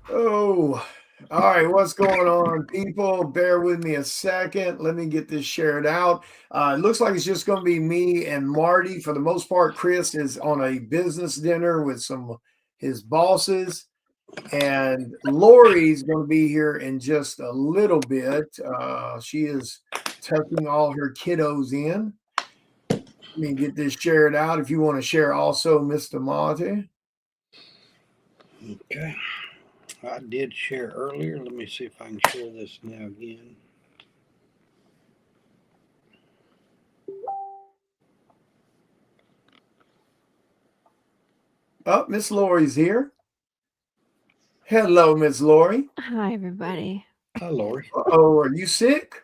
Oh, all right. What's going on, people? Bear with me a second. Let me get this shared out. It looks like it's just going to be me and Marty. For the most part, Chris is on a business dinner with some his bosses, and Lori's going to be here in just a little bit. She is tucking all her kiddos in. Let me get this shared out. If you want to share also, Mr. Marty. Okay. I did share earlier. Let me see if I can share this now again. Oh, Miss Lori's here. Hello, Miss Lori. Hi, everybody. Hi, Lori. Oh, are you sick?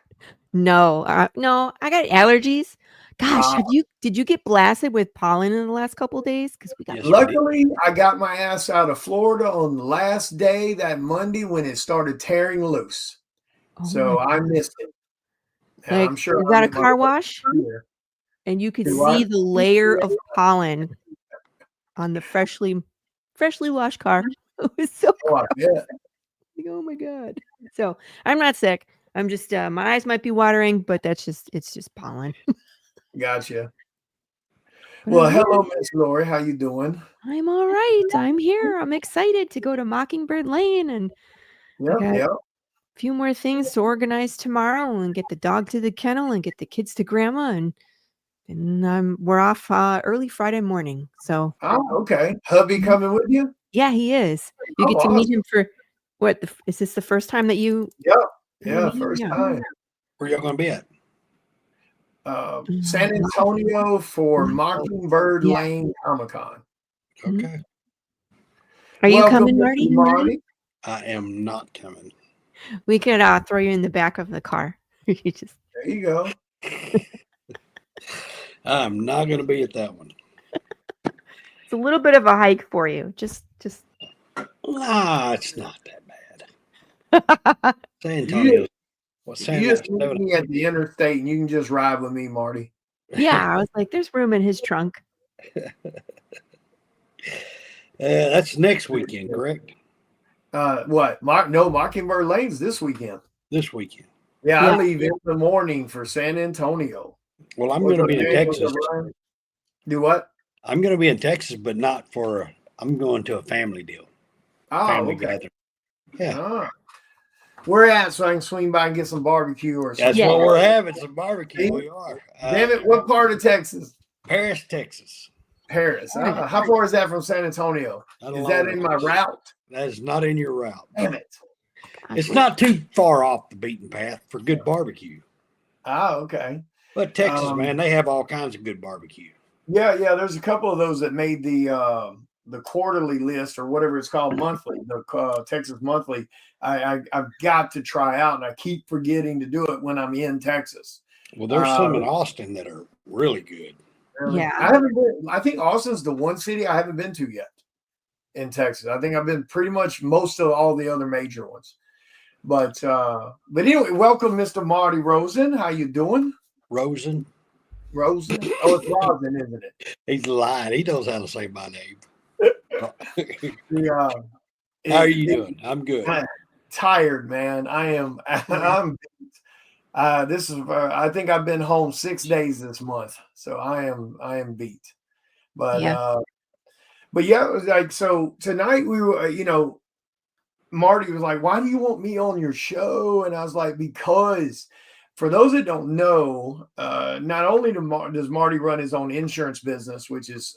No, I got allergies. Gosh, Uh, did you get blasted with pollen in the last couple of days? Because we got Yes, we did. Luckily, I got my ass out of Florida on the last day that Monday when it started tearing loose. oh my So I god. missed it. And Like I'm sure we I'll got a get my car wash here. and you could Do what? see the layer of pollen on the freshly washed car. It was so Oh, I gross. bet. Like, oh my god. So I'm not sick. I'm just my eyes might be watering, but it's just pollen. Gotcha. But Well, I'm here. hello, Miss Lori. How you doing? I'm all right. I'm here. I'm excited to go to Mockingbird Lane and I Yep, got yep. few more things to organize tomorrow and get the dog to the kennel and get the kids to grandma and we're off early Friday morning. So Oh, okay. Hubby Mhm. coming with you? Yeah, he is. You Oh, get to meet awesome. him for what? Is this the first time that Yep. you're Yeah, meeting him? first Yeah. time. Where y'all going to be at? San Wow. Antonio for Wow. Mockingbird Yeah. Lane Comic Con. Mhm. Okay. Are you Welcome, coming, Mr. Marty? Marty. I am not coming. We could throw you in the back of the car. You just There you go. I'm not going to be at that one. it's a little bit of a hike for you. Just Nah, it's not that bad. San You Antonio. What you San just meet Antonio? me at the interstate and you can just ride with me, Marty. yeah, I was like, there's room in his trunk. That's next weekend, correct? What? No, Mockingbird Lane's this weekend. This weekend. Yeah, I Yeah. leave in the morning for San Antonio. Well, I'm What's going to her be in name? What's her Texas. line? Do what? I'm going to be in Texas, but not for. I'm going to a family deal, Oh, family okay. gathering. Yeah, Ah. Where at so I can swing by and get some barbecue or that's some Yeah. what we're having. Some See? barbecue. We are. Damn it, what part of Texas? Paris, Texas. Paris. How far is that from San Antonio? Not a Is that long in my ways. route? That is not in your route. Damn it. It's not too far off the beaten path for good barbecue. Ah, okay. But Texas, Um, man, they have all kinds of good barbecue. yeah. There's a couple of those that made the quarterly list or whatever it's called, monthly, the Texas Monthly. I've got to try out, and I keep forgetting to do it when I'm in Texas. Well, there's Uh, some in Austin that are really good. really, Yeah. I haven't been. I think Austin's the one city I haven't been to yet in Texas. I think I've been pretty much most of all the other major ones. But anyway, welcome, Mr. Marty Rosen. How you doing, Rosen, Rosen? Oh, it's Rosen, isn't it? he's lying. He knows how to say my name. The, How are you doing? I'm good. I'm tired, man. I am. I'm. This is. I think I've been home 6 days this month, so I am. I am beat. But Yeah. uh, but yeah, it was like so tonight we were. Marty was like, "Why do you want me on your show?" And I was like, "Because." For those that don't know, not only does Marty run his own insurance business, which is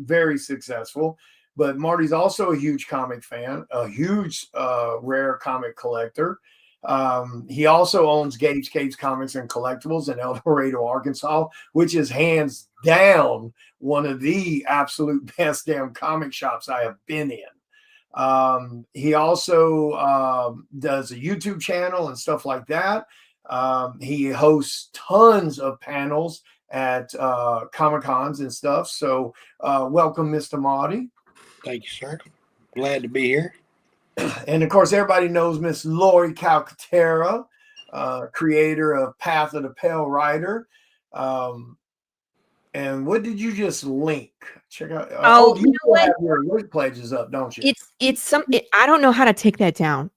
very successful, but Marty's also a huge comic fan, a huge rare comic collector. He also owns Gabes Comics and Collectibles in El Dorado, Arkansas, which is hands down one of the absolute best damn comic shops I have been in. He also does a YouTube channel and stuff like that. He hosts tons of panels at Comic Cons and stuff. So, welcome, Mr. Marty. Thank you, sir. Glad to be here. And of course, everybody knows Miss Lori Calcaterra, creator of Path of the Pale Rider. And what did you just link? Check out. Oh, You you know still what? have your alert pledges up, don't you? I don't know how to take that down.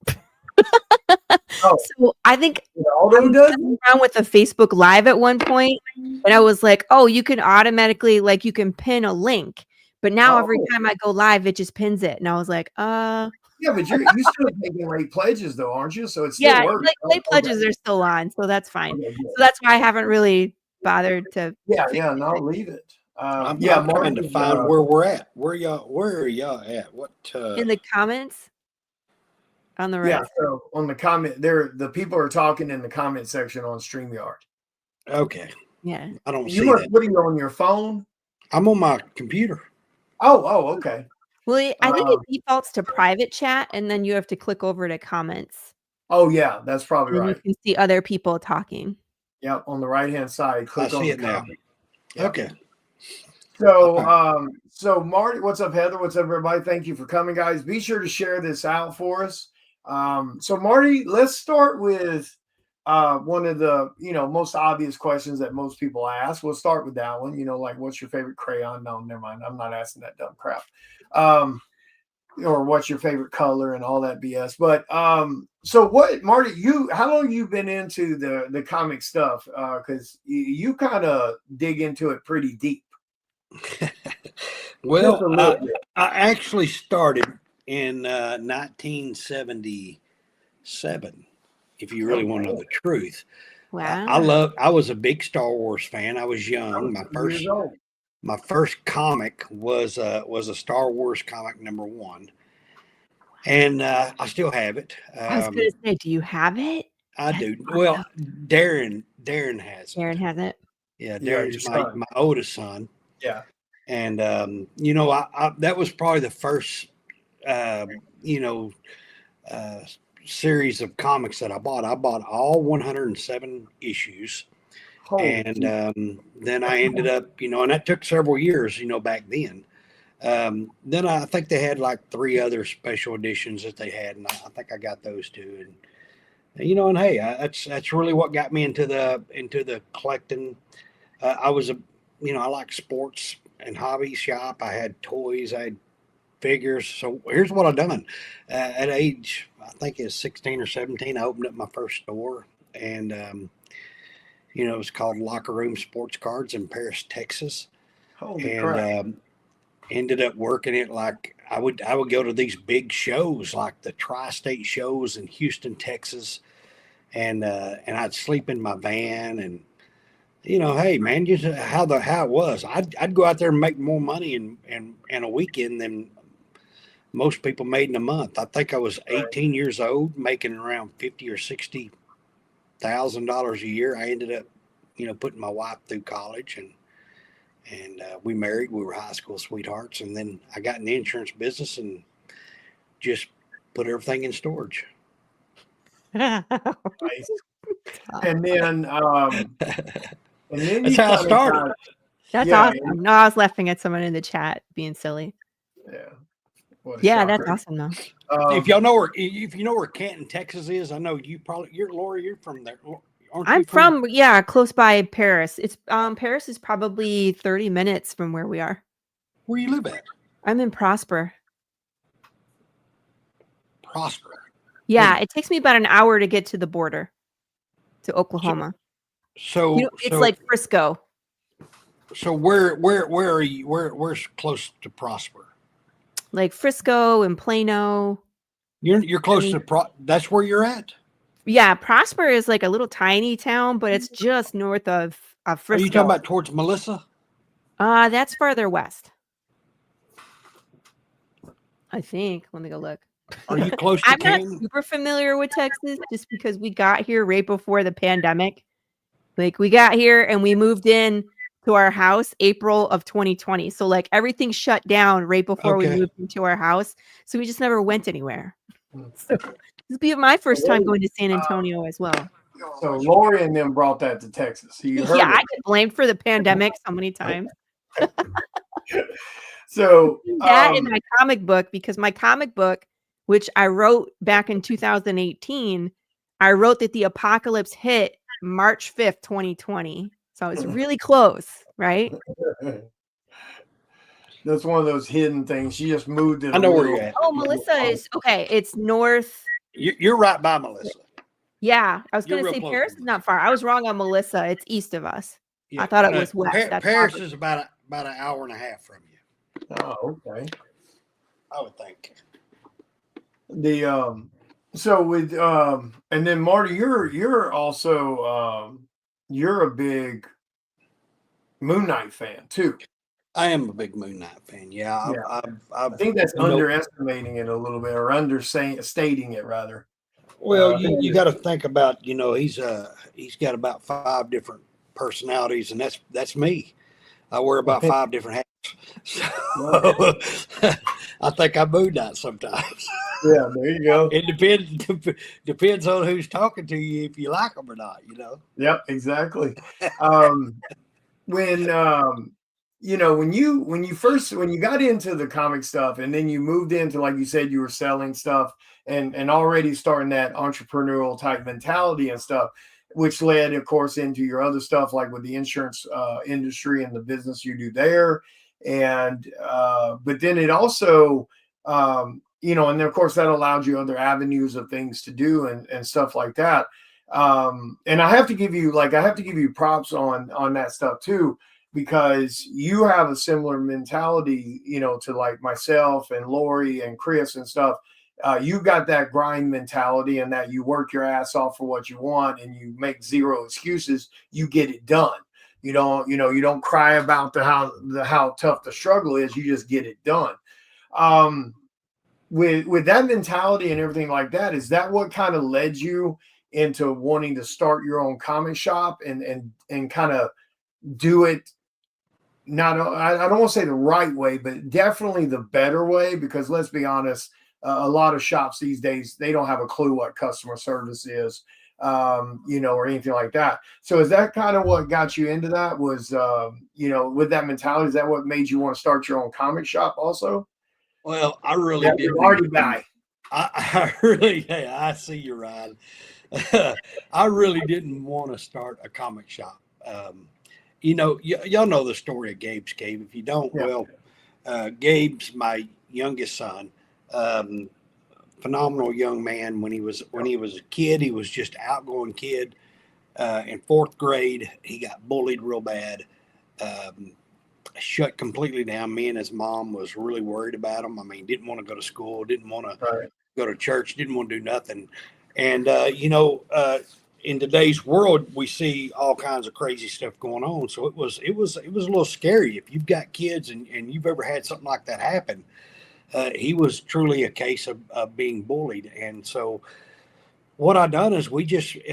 Oh, So I think Aldo I'm does. messing around with a Facebook Live at one point, and I was like, "Oh, you can automatically you can pin a link." But now every Oh. time I go live, it just pins it, and I was like, Yeah, but you still taking late pledges though, aren't you? So it still yeah, works. late pledges are still on, so that's fine. Okay, good. So that's why I haven't really bothered to. Yeah, no, leave it. I'm Yeah, trying to find where we're at. Where are y'all at? What? In the comments on the Yeah, right. so on the comment there, the people are talking in the comment section on StreamYard. Okay. Yeah. I don't You see must that. put it on your phone. I'm on my computer. Oh, okay. Well, I think it defaults to private chat, and then you have to click over to comments. Oh, yeah, that's probably And right. you can see other people talking. Yep, on the right-hand side, click I on see the it now. comment. Yep. Okay. So, so Marty, what's up, Heather? What's up, everybody? Thank you for coming, guys. Be sure to share this out for us. So Marty, let's start with one of the most obvious questions that most people ask. We'll start with that one. Like, what's your favorite crayon? No, never mind. I'm not asking that dumb crap. Or what's your favorite color and all that BS. But so what, Marty? How long have you been into the comic stuff? Because you kind of dig into it pretty deep. Well, I actually started in 1977. If you really want to know the truth, Wow. I was a big Star Wars fan. I was young. My first comic was a Star Wars comic #1, and I still have it. I was going to say, do you have it? I do. Well, Darren has it. Darren has it. Yeah, Darren's my oldest son. Yeah. And that was probably the first series of comics that I bought. I bought all 107 issues. And then I ended up, and that took several years, back then. Then I think they had like 3 other special editions that they had, and I think I got those too. And hey, that's really what got me into the collecting. I was I like sports and hobby shop. I had toys, I had figures. So here's what I've done. At age, I think it's 16 or 17, I opened up my first store, and it was called Locker Room Sports Cards in Paris, Texas. Holy crap. Ended up working it like I would go to these big shows like the tri-state shows in Houston, Texas, and I'd sleep in my van, and hey man, just how it was. I'd go out there and make more money in a weekend than most people made in a month. I think I was 18 years old, making around $50,000 or $60,000 a year. I ended up, putting my wife through college, and we married. We were high school sweethearts, and then I got in the insurance business and just put everything in storage. Nice. And then that's how I started. That's awesome. No, I was laughing at someone in the chat being silly. Yeah. Yeah, that's awesome though. If you know where Canton, Texas is, I know you're Lori, you're from there. I'm from close by Paris. It's Paris is probably 30 minutes from where we are. Where you live at? I'm in Prosper. Yeah, it takes me about an hour to get to the border, to Oklahoma. So it's like Frisco. So where are you? Where's close to Prosper? Like Frisco and Plano. You're close to that's where you're at? Yeah, Prosper is like a little tiny town, but it's just north of Frisco. Are you talking about towards Melissa? That's farther west. I think. Let me go look. Are you close to I'm not super familiar with Texas just because we got here right before the pandemic. Like we got here and we moved in to our house April of 2020. So like everything shut down right before we moved into our house. So we just never went anywhere. So this will be my first time going to San Antonio as well. So Lori and them brought that to Texas. So you heard I get blamed for the pandemic so many times. So that in my comic book, because my comic book, which I wrote back in 2018, I wrote that the apocalypse hit March 5th, 2020. So it's really close, right? That's one of those hidden things. She just moved it. I know where you're at. Oh, Melissa is okay. It's north. You're right by Melissa. Yeah, I was You're going to real say close Paris to is not far. I was wrong on Melissa. It's east of us. Yeah, I thought it was west. That's Paris obvious. is about an hour and a half from you. Oh, okay. I would think. So with and then Marty, you're also you're a big Moon Knight fan too. I am a big Moon Knight fan. Yeah, I think that's underestimating it a little bit, or stating it rather. Well, you got to think about, he's got about 5 different personalities, and that's me. I wear about 5 different hats. So I think I Moon Knight sometimes. Yeah, there you go. It depends on who's talking to you, if you like them or not. Yep, exactly. When when you got into the comic stuff, and then you moved into, like you said, you were selling stuff and already starting that entrepreneurial type mentality and stuff, which led, of course, into your other stuff, like with the insurance industry and the business you do there. And but then it also and then of course that allowed you other avenues of things to do and stuff like that. And I have to give you props on that stuff too, because you have a similar mentality, to like myself and Lori and Chris and stuff. You got that grind mentality, and that you work your ass off for what you want, and you make zero excuses. You get it done. You don't cry about how tough the struggle is. You just get it done. With that mentality and everything like that, is that what kind of led you into wanting to start your own comic shop and kind of do it? I don't want to say the right way, but definitely the better way, because let's be honest, a lot of shops these days, they don't have a clue what customer service is, or anything like that. So is that kind of what got you into that? Was, with that mentality, is that what made you want to start your own comic shop also? Well, I really did. Marty guy. I really, I see you, Ryan. I really didn't want to start a comic shop. Y'all know the story of Gabes Cave. If you don't, well, Gabes, my youngest son, phenomenal young man. When he was a kid, he was just an outgoing kid. In 4th grade, he got bullied real bad. Shut completely down. Me and his mom was really worried about him. I mean, didn't want to go to school, didn't want to go to church, didn't want to do nothing. And in today's world, we see all kinds of crazy stuff going on. So it was a little scary. If you've got kids and you've ever had something like that happen, he was truly a case of being bullied. And so what I done is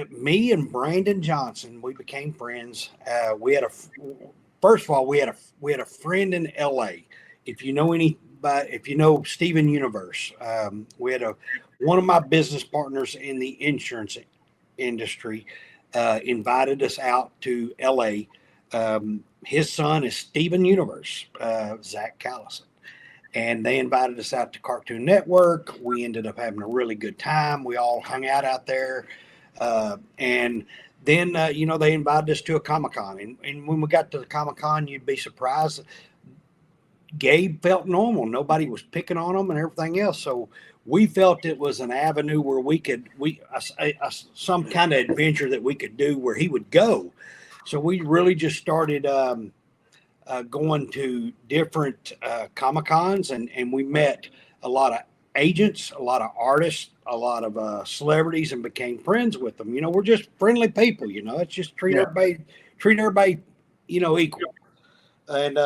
me and Brandon Johnson, we became friends. First of all, we had a friend in LA. If you know Steven Universe, we had one of my business partners in the insurance industry invited us out to LA. His son is Steven Universe, Zach Callison, and they invited us out to Cartoon Network. We ended up having a really good time. We all hung out there, and then they invited us to a Comic-Con, and when we got to the Comic-Con, you'd be surprised. Gabe felt normal. Nobody was picking on him and everything else. So we felt it was an avenue where some kind of adventure that we could do where he would go. So we really just started going to different Comic-Cons, and we met a lot of agents, a lot of artists, a lot of celebrities, and became friends with them. We're just friendly people. It's just treat everybody, equal. And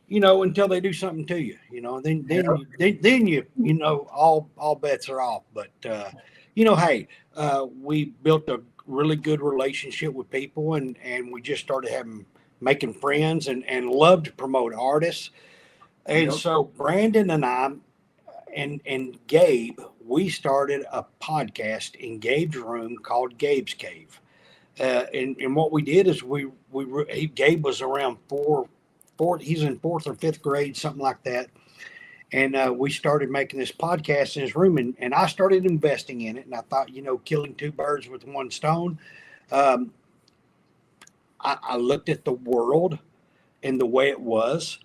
until they do something to you, then all bets are off. But hey, we built a really good relationship with people, and we just started making friends and loved to promote artists. And so Brandon and I and Gabe, we started a podcast in Gabe's room called Gabe's Cave. And what we did is Gabe was around he's in 4th or 5th grade, something like that. And we started making this podcast in his room, and I started investing in it. And I thought, killing 2 birds with 1 stone. I looked at the world and the way it was.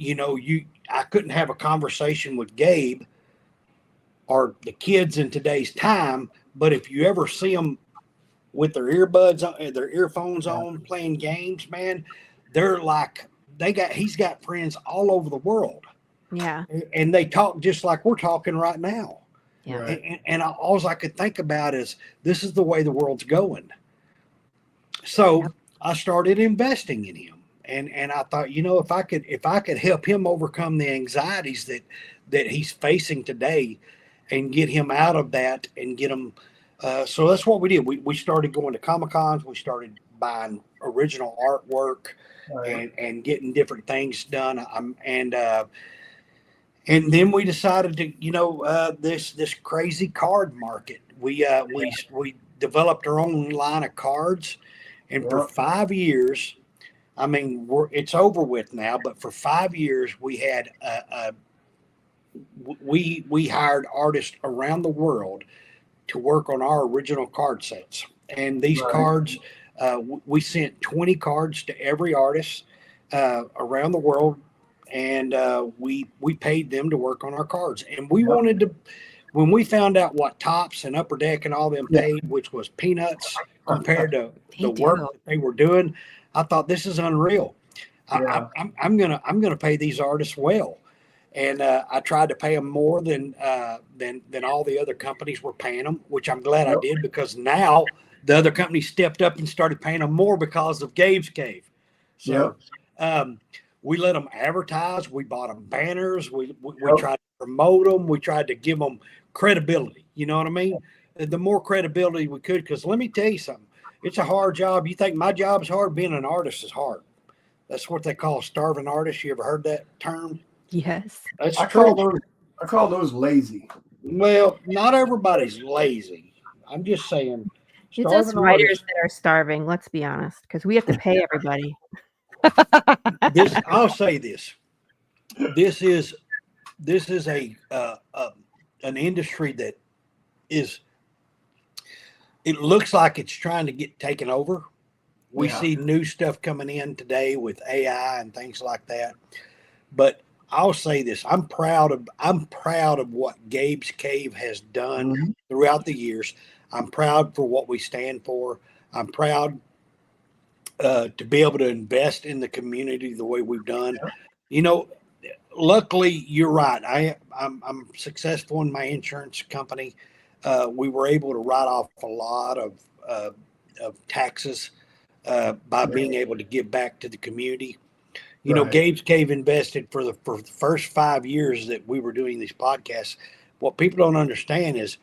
I couldn't have a conversation with Gabe or the kids in today's time, but if you ever see them with their earbuds on, their earphones on, playing games, man, they're like, he's got friends all over the world. Yeah. And they talk just like we're talking right now. Yeah. Right. And all I could think about is, this is the way the world's going. So I started investing in him. And I thought, if I could help him overcome the anxieties that he's facing today and get him out of that and get him. So that's what we did. We started going to Comic-Cons. We started buying original artwork and getting different things done. And then we decided to, this crazy card market. We developed our own line of cards, and for 5 years, I mean, it's over with now, but for 5 years we had we hired artists around the world to work on our original card sets. And these cards, we sent 20 cards to every artist around the world, and we paid them to work on our cards. And we wanted to, when we found out what Topps and Upper Deck and all them paid, which was peanuts compared to the work that they were doing, I thought, this is unreal. I'm gonna pay these artists well. And I tried to pay them more than all the other companies were paying them, which I'm glad I did, because now the other companies stepped up and started paying them more because of Gabe's Cave. So we let them advertise. We bought them banners. We tried to promote them. We tried to give them credibility. You know what I mean? The more credibility we could, because let me tell you something. It's a hard job. You think my job is hard? Being an artist is hard. That's what they call a starving artist. You ever heard that term? Yes. I call those lazy. Well, not everybody's lazy. I'm just saying. It's us writers that are starving, let's be honest, because we have to pay everybody. I'll say this. This is an industry that is, it looks like it's trying to get taken over. We see new stuff coming in today with AI and things like that. But I'll say this: I'm proud of what Gabe's Cave has done throughout the years. I'm proud for what we stand for. I'm proud to be able to invest in the community the way we've done. Luckily, you're right. I'm successful in my insurance company. We were able to write off a lot of taxes by being able to give back to the community. Gabe's Cave invested for the first 5 years that we were doing these podcasts. What people don't understand is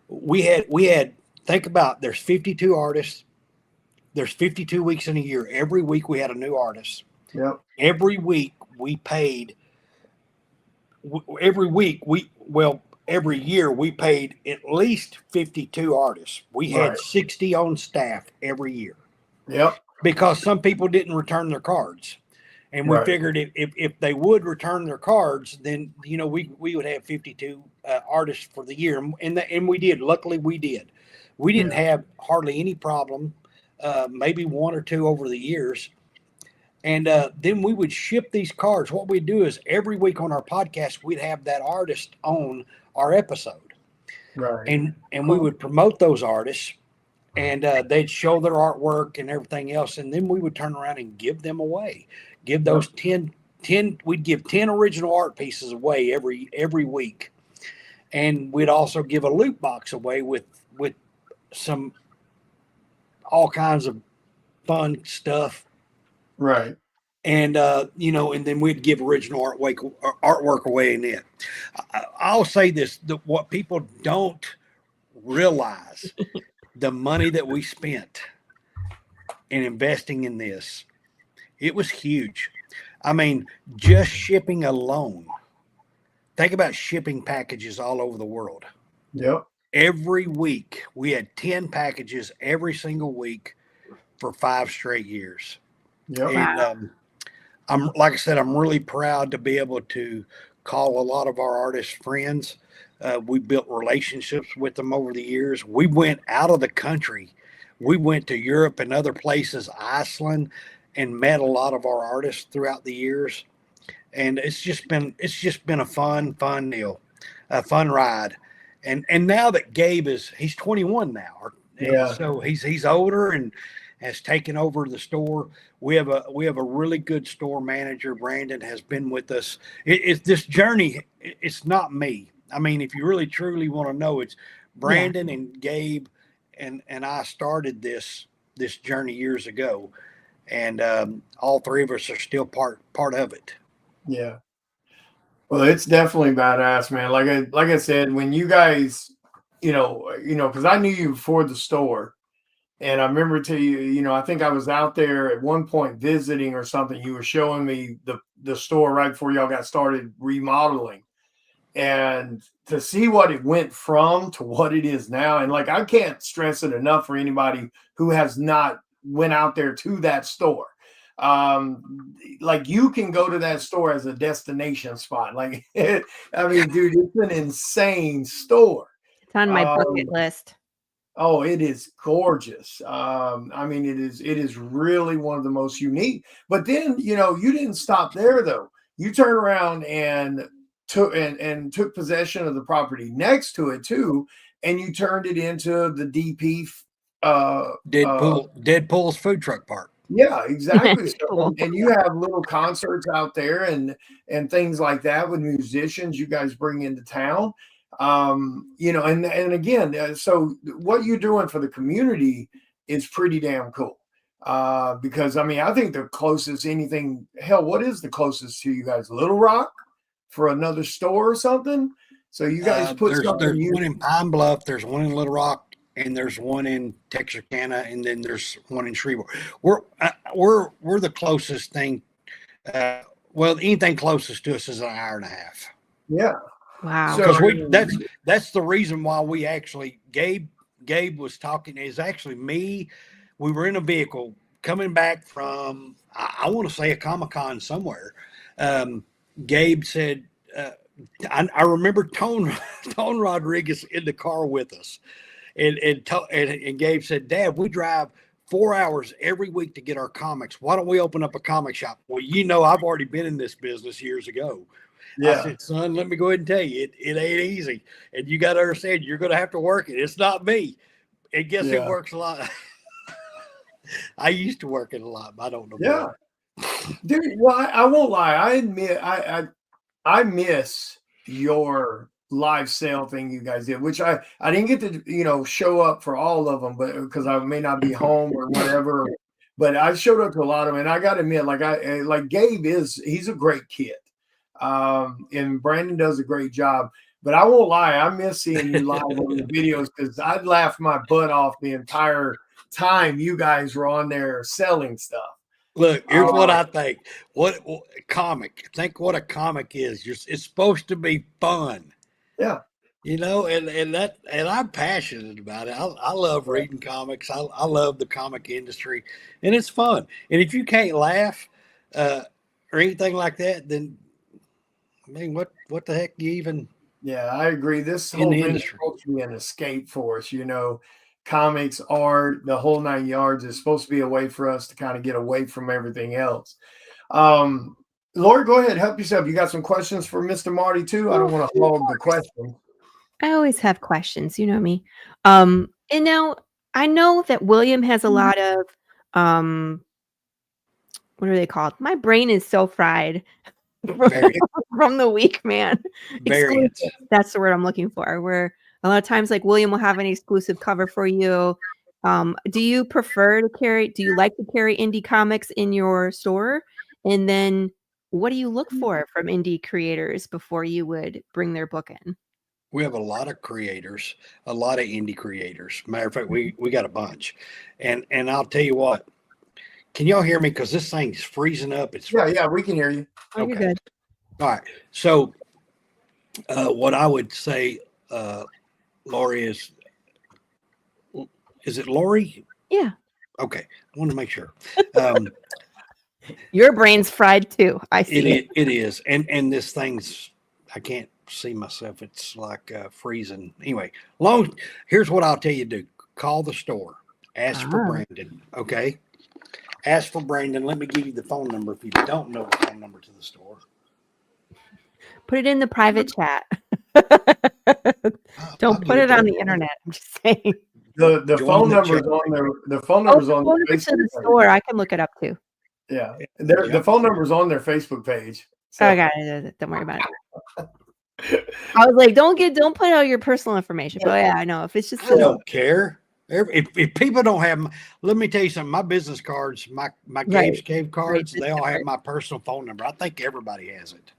we had think about, there's 52 artists. There's 52 weeks in a year. Every week we had a new artist. Yep. Every week we paid. Every year we paid at least 52 artists. We had 60 on staff every year. Yep. Because some people didn't return their cards. And we figured if they would return their cards, then, we would have 52 artists for the year. And we did. Luckily, we did. We didn't have hardly any problem, maybe one or two over the years. And then we would ship these cards. What we'd do is every week on our podcast, we'd have that artist on our episode. Right. And we would promote those artists, and they'd show their artwork and everything else. And then we would turn around and give them away. Give those 10, we'd give 10 original art pieces away every week. And we'd also give a loot box away with some all kinds of fun stuff. Right. And, and then we'd give original artwork away in it. I'll say this, what people don't realize, the money that we spent in investing in this, it was huge. I mean, just shipping alone. Think about shipping packages all over the world. Yep. Every week, we had 10 packages every single week for 5 straight years. Yep. And like I said, I'm really proud to be able to call a lot of our artists friends. We built relationships with them over the years. We went out of the country. We went to Europe and other places, Iceland, and met a lot of our artists throughout the years. and it's just been a fun deal, a fun ride. And now that Gabe he's 21 now, and Yeah. so he's older and has taken over the store. We have a really good store manager. Brandon has been with us. It's this journey. It's not me. I mean, if you really truly want to know, it's Brandon and Gabe and I started this journey years ago, and all three of us are still part of it. Yeah. Well, it's definitely badass, man. Like I said, when you guys, because I knew you before the store, and I remember to you, I think I was out there at one point visiting or something. You were showing me the store right before y'all got started remodeling, and to see what it went from to what it is now, and like I can't stress it enough for anybody who has not went out there to that store. Like you can go to that store as a destination spot. Like I mean, dude, it's an insane store. It's on my bucket list. Oh, it is gorgeous. I mean, it is really one of the most unique. But then, you didn't stop there though. You turn around and took possession of the property next to it too, and you turned it into the DP Deadpool's food truck park. Yeah, exactly. Cool. And you have little concerts out there and things like that with musicians you guys bring into town. And again, so what you're doing for the community is pretty damn cool. Because I mean, I think the closest anything, hell, what is the closest to you guys? Little Rock for another store or something? So you guys put there's something. One in Pine Bluff, there's one in Little Rock, and there's one in Texarkana, and then there's one in Shreveport. We're the closest thing. Well, anything closest to us is an hour and a half. Yeah. Wow. Because that's the reason why we actually Gabe was talking. Is actually me. We were in a vehicle coming back from I want to say a Comic-Con somewhere. Gabe said, I remember Tone Rodriguez in the car with us. And Gabe said, Dad, we drive 4 hours every week to get our comics. Why don't we open up a comic shop? Well, I've already been in this business years ago. Yeah. I said, son, let me go ahead and tell you, it ain't easy. And you got to understand, you're going to have to work it. It's not me. And guess it works a lot. I used to work it a lot, but I don't know. Yeah. Dude, well, I won't lie. I admit I miss your live sale thing you guys did, which I didn't get to show up for all of them, but because I may not be home or whatever, but I showed up to a lot of them. And I got to admit, like Gabe he's a great kid, and Brandon does a great job. But I won't lie, I miss seeing you live on the videos because I'd laugh my butt off the entire time you guys were on there selling stuff. Look, here's what I think. What comic? Think what a comic is. It's supposed to be fun. Yeah. And I'm passionate about it. I love reading comics. I love the comic industry, and it's fun. And if you can't laugh or anything like that, then I mean, what the heck do you even? Yeah, I agree. This whole thing is supposed to be an escape for us. Comics, art, the whole 9 yards is supposed to be a way for us to kind of get away from everything else. Lori, go ahead, help yourself. You got some questions for Mr. Marty too? I don't want to hog the question. I always have questions, you know me. And now I know that William has a lot of what are they called? My brain is so fried from the week, man. That's the word I'm looking for. Where a lot of times, like William will have an exclusive cover for you. Do you prefer to carry? Do you like to carry indie comics in your store? And then, what do you look for from indie creators before you would bring their book in? We have a lot of creators, a lot of indie creators. Matter of fact, we got a bunch, and I'll tell you what. Can y'all hear me? Because this thing's freezing up. Yeah, we can hear you. Oh, okay. You're good. All right. So, what I would say, Lori, is it Lori? Yeah. Okay. I want to make sure. Your brain's fried too. I see. It is, and this thing's I can't see myself. It's like freezing. Anyway, here's what I'll tell you to do. Call the store. Ask for Brandon. Okay. Ask for Brandon. Let me give you the phone number if you don't know the phone number to the store. Put it in the private chat. Don't put it on the internet. I'm just saying. The phone number's on there. The phone number's on the Facebook to the page. store. I can look it up too. Yeah, the phone number's on their Facebook page. So. I got it. Don't worry about it. I was like, don't put out your personal information. But yeah, I know if it's just. I don't care. If people don't have, let me tell you something. My business cards, my Gabes Cave cards, they all have my personal phone number. I think everybody has it.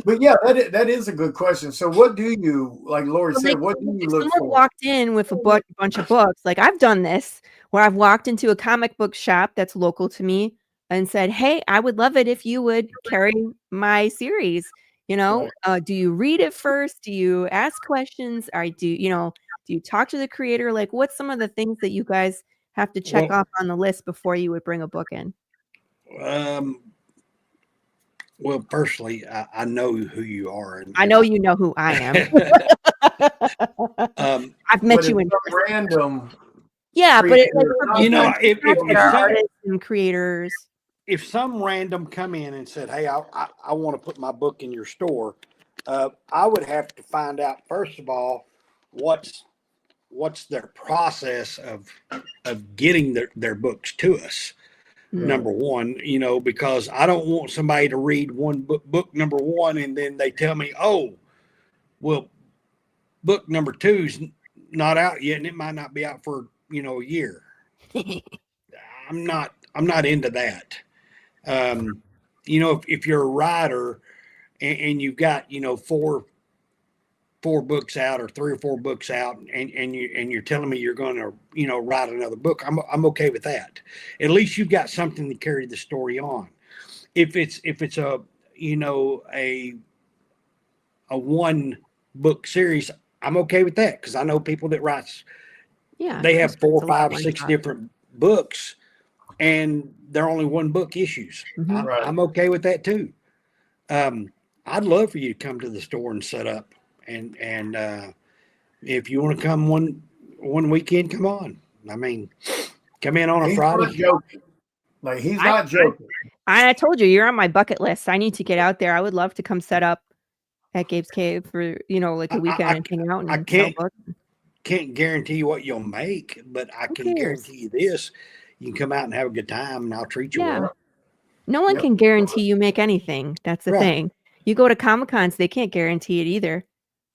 But yeah, that is a good question. So what do you, like Lori said, what do you look for? Someone walked in with a bunch of books. Like I've done this where I've walked into a comic book shop that's local to me and said, hey, I would love it if you would carry my series. You know, do you read it first? Do you ask questions? Or do you talk to the creator? Like what's some of the things that you guys have to check off on the list before you would bring a book in? Well, firstly, I know who you are. And I know you know who I am. I've met you in random. Yeah, but if artists and creators, if some random come in and said, "Hey, I want to put my book in your store," I would have to find out first of all what's their process of getting their books to us. Number one, because I don't want somebody to read one book number one and then they tell me, oh, well, book number 2's not out yet and it might not be out for a year. I'm not into that. If you're a writer and you've got four books out or 3 or 4 books out and you're telling me you're going to write another book, I'm okay with that. At least you've got something to carry the story on. If it's a one book series, I'm okay with that because I know people that writes they have 4, 5, 6 different books and they're only 1 book issues. I'm okay with that too. I'd love for you to come to the store and set up. And if you want to come one weekend, come on. I mean, come in on a Friday. Not joking. Like he's not joking. I told you you're on my bucket list. I need to get out there. I would love to come set up at Gabes Cave for like a weekend and hang out. And I can't guarantee you what you'll make, but I can guarantee you this: you can come out and have a good time, and I'll treat you well. No one can guarantee you make anything. That's the thing. You go to Comic-Cons, they can't guarantee it either.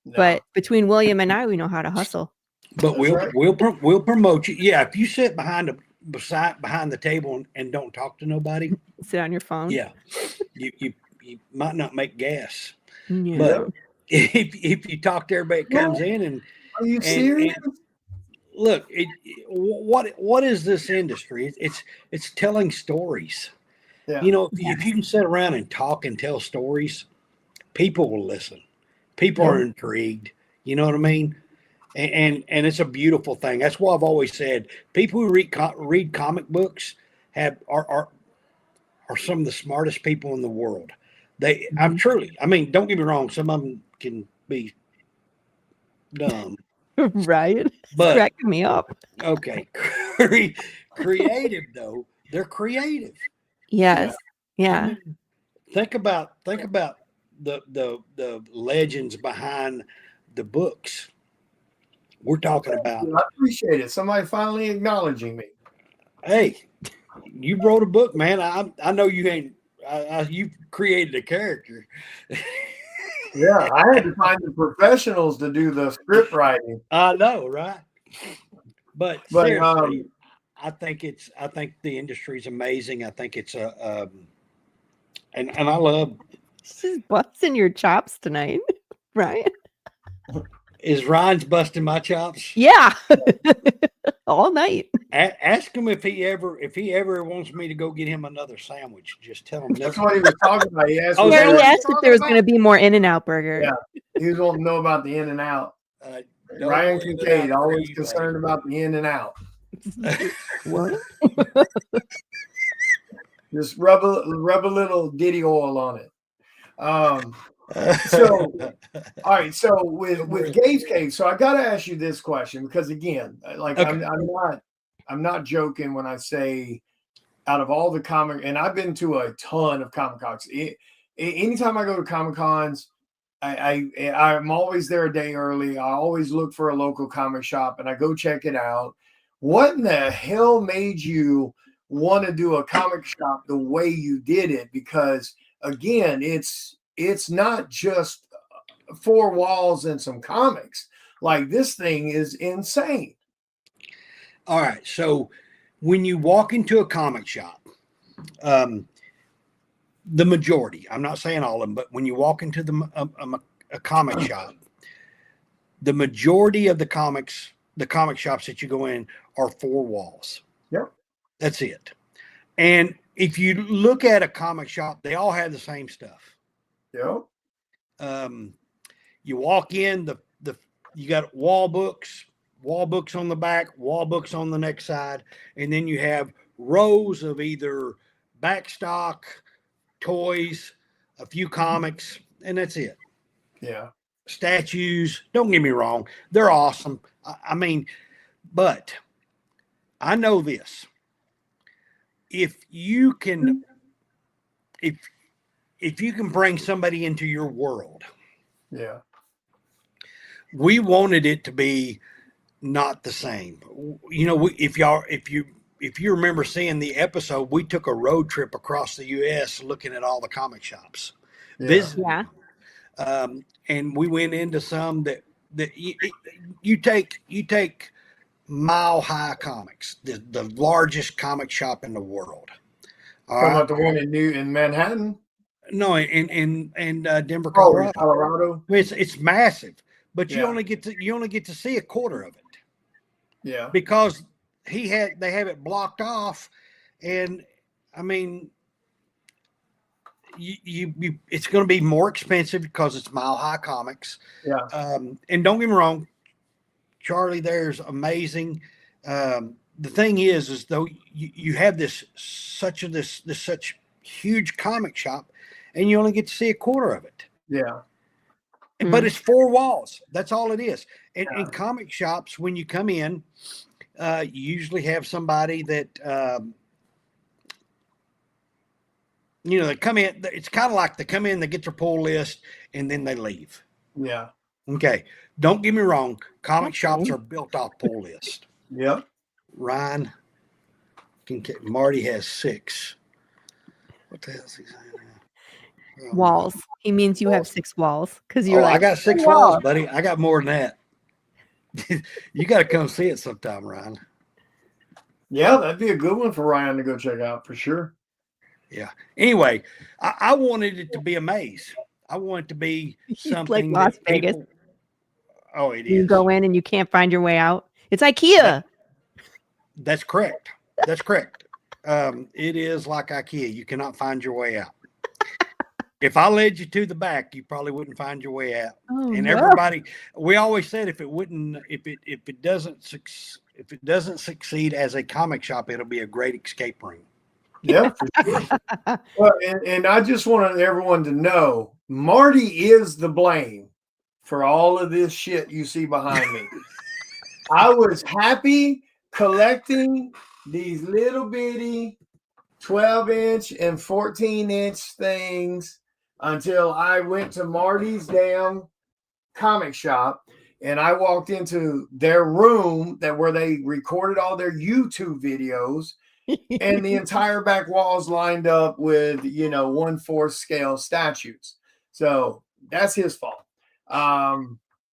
No. But between William and I, we know how to hustle. But we'll promote you. Yeah, if you sit behind the table and don't talk to nobody, sit on your phone. Yeah, you might not make gas. Yeah. But if you talk to everybody that comes in and are you serious? And look, what is this industry? It's telling stories. Yeah. If you can sit around and talk and tell stories, people will listen. People are intrigued. You know what I mean? And it's a beautiful thing. That's why I've always said people who read comic books are some of the smartest people in the world. Don't get me wrong, some of them can be dumb. Right. But it's cracking me up. Okay. Creative though. They're creative. Yes. Yeah. I mean, think about the legends behind the books. We're talking about. I appreciate it. Somebody finally acknowledging me. Hey, you wrote a book, man. I know you ain't. You created a character. Yeah, I had to find the professionals to do the script writing. I know, right? But seriously, I think the industry is amazing. I think it's and I love. She's busting your chops tonight, right? Is Ryan's busting my chops? Yeah, all night. Ask him if he ever wants me to go get him another sandwich. Just tell him. That's what he was talking about. He asked, he asked if there was going to be more In-N-Out burger. Yeah, he was wanting to know about the In-N-Out. Ryan Kincaid always concerned about the In-N-Out. What? Just rub a little Diddy oil on it. So all right, so with Gabes Cave, so I gotta ask you this question because again, like okay. I'm not joking when I say out of all the comic, and I've been to a ton of Comic-Cons. anytime I go to Comic Cons, I'm always there a day early. I always look for a local comic shop and I go check it out. What in the hell made you want to do a comic shop the way you did it? Because again, it's not just four walls and some comics. Like, this thing is insane. All right. So when you walk into a comic shop, the majority, I'm not saying all of them, but when you walk into a comic shop, the majority of the comic shops that you go in are four walls. Yep. That's it. And if you look at a comic shop, they all have the same stuff. Yep. You walk in, you got wall books on the back, wall books on the next side, and then you have rows of either backstock, toys, a few comics, and that's it. Yeah. Statues, don't get me wrong, they're awesome. I mean, but I know this. If you can bring somebody into your world, yeah, we wanted it to be not the same. You know, if you remember seeing the episode, we took a road trip across the U.S. looking at all the comic shops, visiting. Yeah. And we went into some that you take Mile High Comics, the largest comic shop in the world. Talking about the one in Manhattan? No, in Denver, Colorado. Oh, Colorado. It's massive, but you only get to see a quarter of it. Yeah. Because they have it blocked off, and I mean, you it's going to be more expensive because it's Mile High Comics. Yeah. And don't get me wrong, Charlie, there's amazing. The thing is though you have this such huge comic shop, and you only get to see a quarter of it. Yeah. But it's four walls. That's all it is. And in comic shops, when you come in, you usually have somebody that, they come in. It's kind of like they come in, they get their pull list, and then they leave. Yeah. Okay. Don't get me wrong. Comic shops are built off pull list. Yep. Ryan, Marty has 6. What the hell is he saying? Walls. He means you have 6 walls because you're I got 6 walls, buddy. I got more than that. You got to come see it sometime, Ryan. Yeah, that'd be a good one for Ryan to go check out for sure. Yeah. Anyway, I wanted it to be a maze. I want it to be something like Las Vegas. It is. You go in and you can't find your way out. It's IKEA. That's correct. It is like IKEA. You cannot find your way out. If I led you to the back, you probably wouldn't find your way out. Everybody, we always said if it doesn't succeed as a comic shop, it'll be a great escape room. Yeah, for sure. Well, and I just wanted everyone to know, Marty is the blame for all of this shit you see behind me. I was happy collecting these little bitty 12-inch and 14-inch things until I went to Marty's damn comic shop and I walked into their room where they recorded all their YouTube videos, and the entire back walls lined up with 1/4 scale statues. So that's his fault.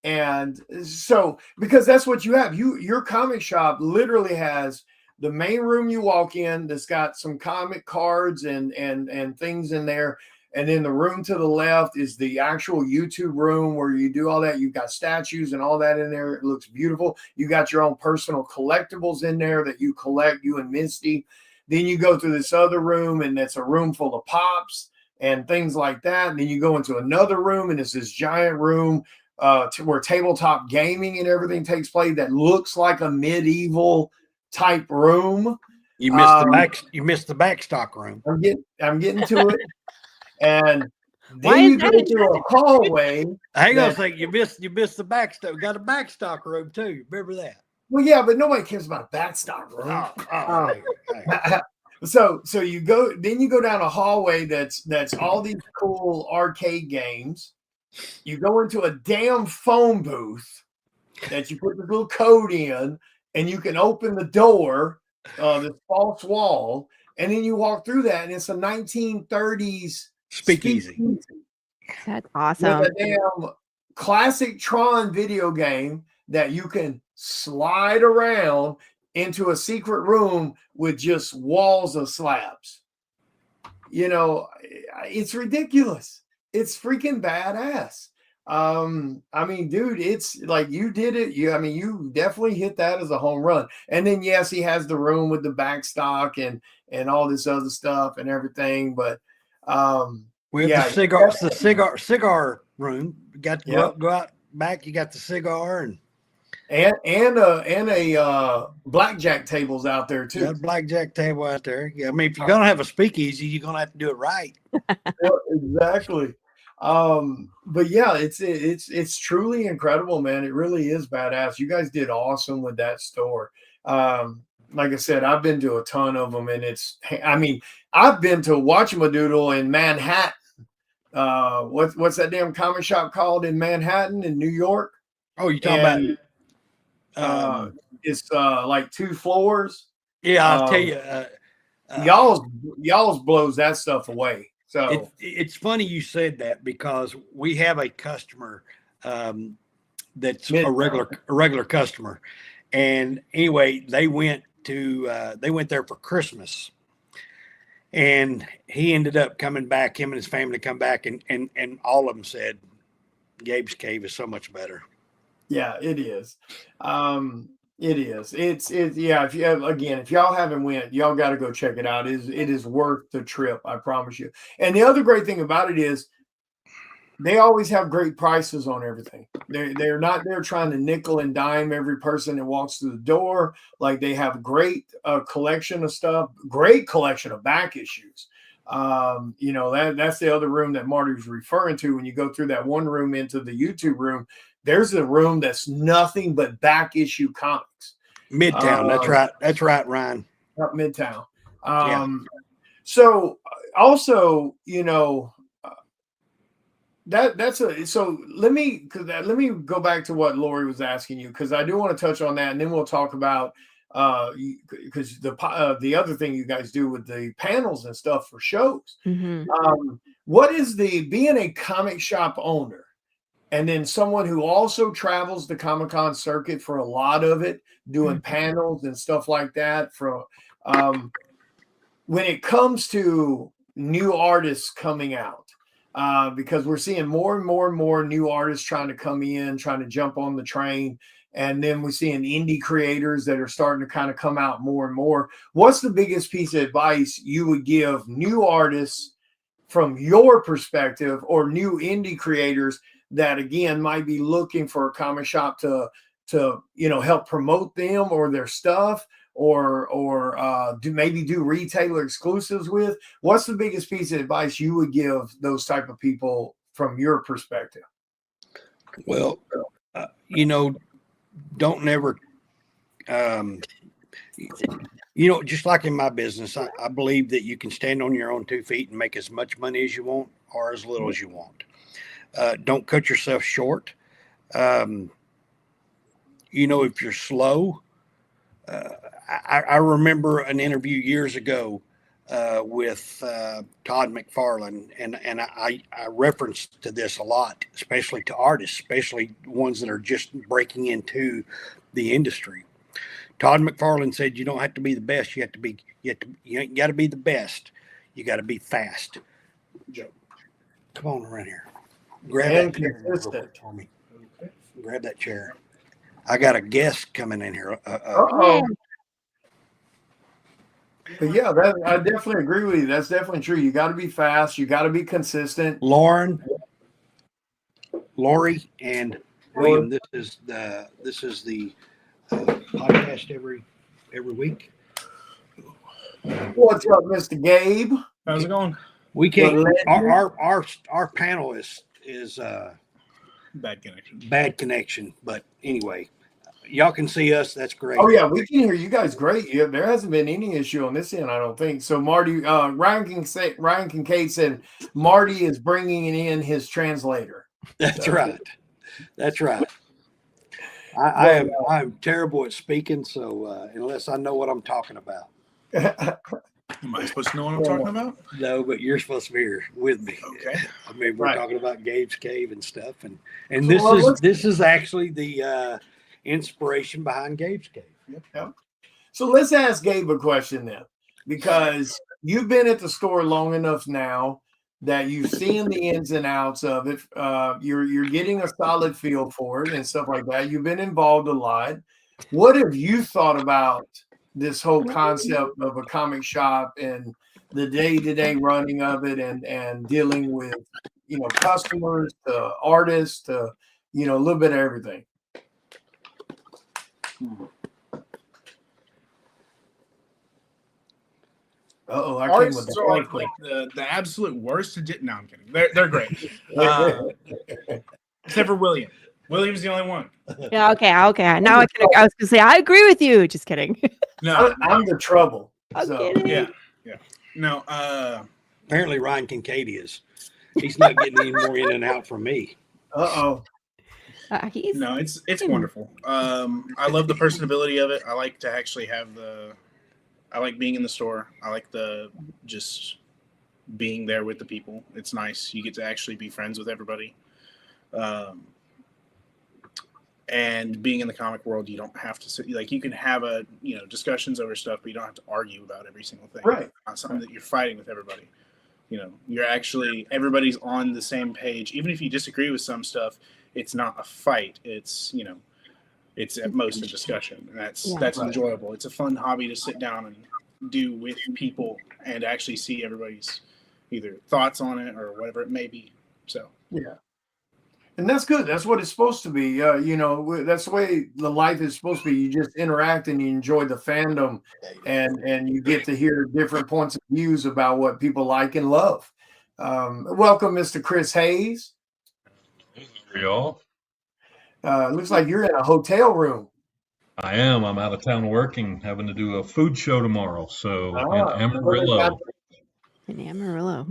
And so, because that's what you have, your comic shop literally has the main room you walk in that's got some comic cards and things in there. And then the room to the left is the actual YouTube room where you do all that. You've got statues and all that in there. It looks beautiful. You got your own personal collectibles in there that you collect, you and Misty. Then you go through this other room, and it's a room full of pops and things like that. And then you go into another room, and it's this giant room where tabletop gaming and everything takes place that looks like a medieval type room. You missed the backstock room. I'm getting to it. And then you go through a hallway. Hang on a second. You missed the backstock. We got a backstock room too. Remember that? Well, yeah, but nobody cares about backstock room. So you go down a hallway that's all these cool arcade games. You go into a damn phone booth that you put the little code in, and you can open the door, this false wall, and then you walk through that, and it's a 1930s Speakeasy. That's awesome. With a damn classic Tron video game that you can slide around into a secret room with just walls of slabs. You know, it's ridiculous. It's freaking badass. I mean, dude, it's like you did it. You definitely hit that as a home run. And then yes, he has the room with the back stock and all this other stuff and everything. But we have the cigar room. You got to go out back. You got the cigar and a blackjack tables out there too. Yeah, blackjack table out there. Yeah, I mean, if you're gonna have a speakeasy, you're gonna have to do it right. Yeah, exactly. But yeah, it's truly incredible, man. It really is badass. You guys did awesome with that store. Like I said, I've been to a ton of them, and I've been to Watchamadoodle in Manhattan. What's that damn comic shop called in Manhattan in New York? Oh, you're talking about it's like 2 floors. Yeah, I'll tell you, y'all's blows that stuff away. So it's funny you said that, because we have a customer that's a regular customer, and anyway, they went there for Christmas, and he ended up coming back. Him and his family come back, and all of them said Gabe's Cave is so much better. Yeah, it is. It is. It's yeah. If y'all haven't went, y'all got to go check it out. It is worth the trip. I promise you. And the other great thing about it is they always have great prices on everything. They're not there trying to nickel and dime every person that walks through the door. Like, they have great collection of stuff, great collection of back issues. That's the other room that Marty was referring to. When you go through that one room into the YouTube room, there's a room that's nothing but back issue comics. Midtown. That's right, Ryan. Up Midtown. So also, so let me go back to what Lori was asking you, because I do want to touch on that, and then we'll talk about because the other thing you guys do with the panels and stuff for shows. Mm-hmm. What is being a comic shop owner, and then someone who also travels the Comic-Con circuit for a lot of it, doing panels and stuff like that, when it comes to new artists coming out, because we're seeing more and more and more new artists trying to come in, trying to jump on the train. And then we're seeing indie creators that are starting to kind of come out more and more. What's the biggest piece of advice you would give new artists from your perspective, or new indie creators that, again, might be looking for a comic shop to help promote them or their stuff, or do retailer exclusives with? What's the biggest piece of advice you would give those type of people from your perspective? Well, don't never, just like in my business, I believe that you can stand on your own 2 feet and make as much money as you want, or as little as you want. Don't cut yourself short. If you're slow, I remember an interview years ago with Todd McFarlane, and I referenced to this a lot, especially to artists, especially ones that are just breaking into the industry. Todd McFarlane said, "You don't have to be the best. You got to be the best. You got to be fast." Joe, come on around here. Grab that chair for me. Grab that chair. I got a guest coming in here. But yeah, I definitely agree with you. That's definitely true. You got to be fast. You got to be consistent. Lori, and William. This is the podcast every week. What's up, Mr. Gabe? How's it going? We can't. Our panel is bad connection. Bad connection. But anyway, y'all can see us. That's great. Oh yeah, we can hear you guys great. Yeah, there hasn't been any issue on this end, I don't think. So Marty, Ryan Kincaid said Marty is bringing in his translator. That's So. right. That's right. I'm terrible at speaking, so unless I know what I'm talking about. Am I supposed to know what I'm talking about? No, but you're supposed to be here with me. Okay. I mean, we're Right. talking about Gabe's Cave and stuff, and So, this is actually the inspiration behind Gabe's Cave. Yep. So let's ask Gabe a question then, because you've been at the store long enough now that you've seen the ins and outs of it. You're getting a solid feel for it and stuff like that. You've been involved a lot. What have you thought about this whole concept of a comic shop and the day-to-day running of it and dealing with, customers to artists to, a little bit of everything? Uh-oh, I came with Artists the are like the absolute worst. No, I'm kidding. They're great. Except for William. William's the only one. Yeah, okay. Now I was gonna say I agree with you. Just kidding. No, I'm the trouble. I'm So. kidding. yeah. No, Apparently, Ryan Kincaid is. He's not getting any more in and out from me. Uh-oh. no, it's wonderful. I love the personability of it. I like to actually have I like being in the store. I like just being there with the people. It's nice. You get to actually be friends with everybody. And being in the comic world, you don't have to sit, you can have discussions over stuff, but you don't have to argue about every single thing. Right. Not something that you're fighting with everybody. You're actually, everybody's on the same page. Even if you disagree with some stuff, it's not a fight. It's, it's at most a discussion. And that's enjoyable. It's a fun hobby to sit down and do with people and actually see everybody's either thoughts on it or whatever it may be. So, yeah. And that's good. That's what it's supposed to be. That's the way the life is supposed to be. You just interact and you enjoy the fandom and you get to hear different points of views about what people like and love. Welcome, Mr. Chris Hayes. Y'all. Looks like you're in a hotel room. I am. I'm out of town working, having to do a food show tomorrow. So in Amarillo. In Amarillo.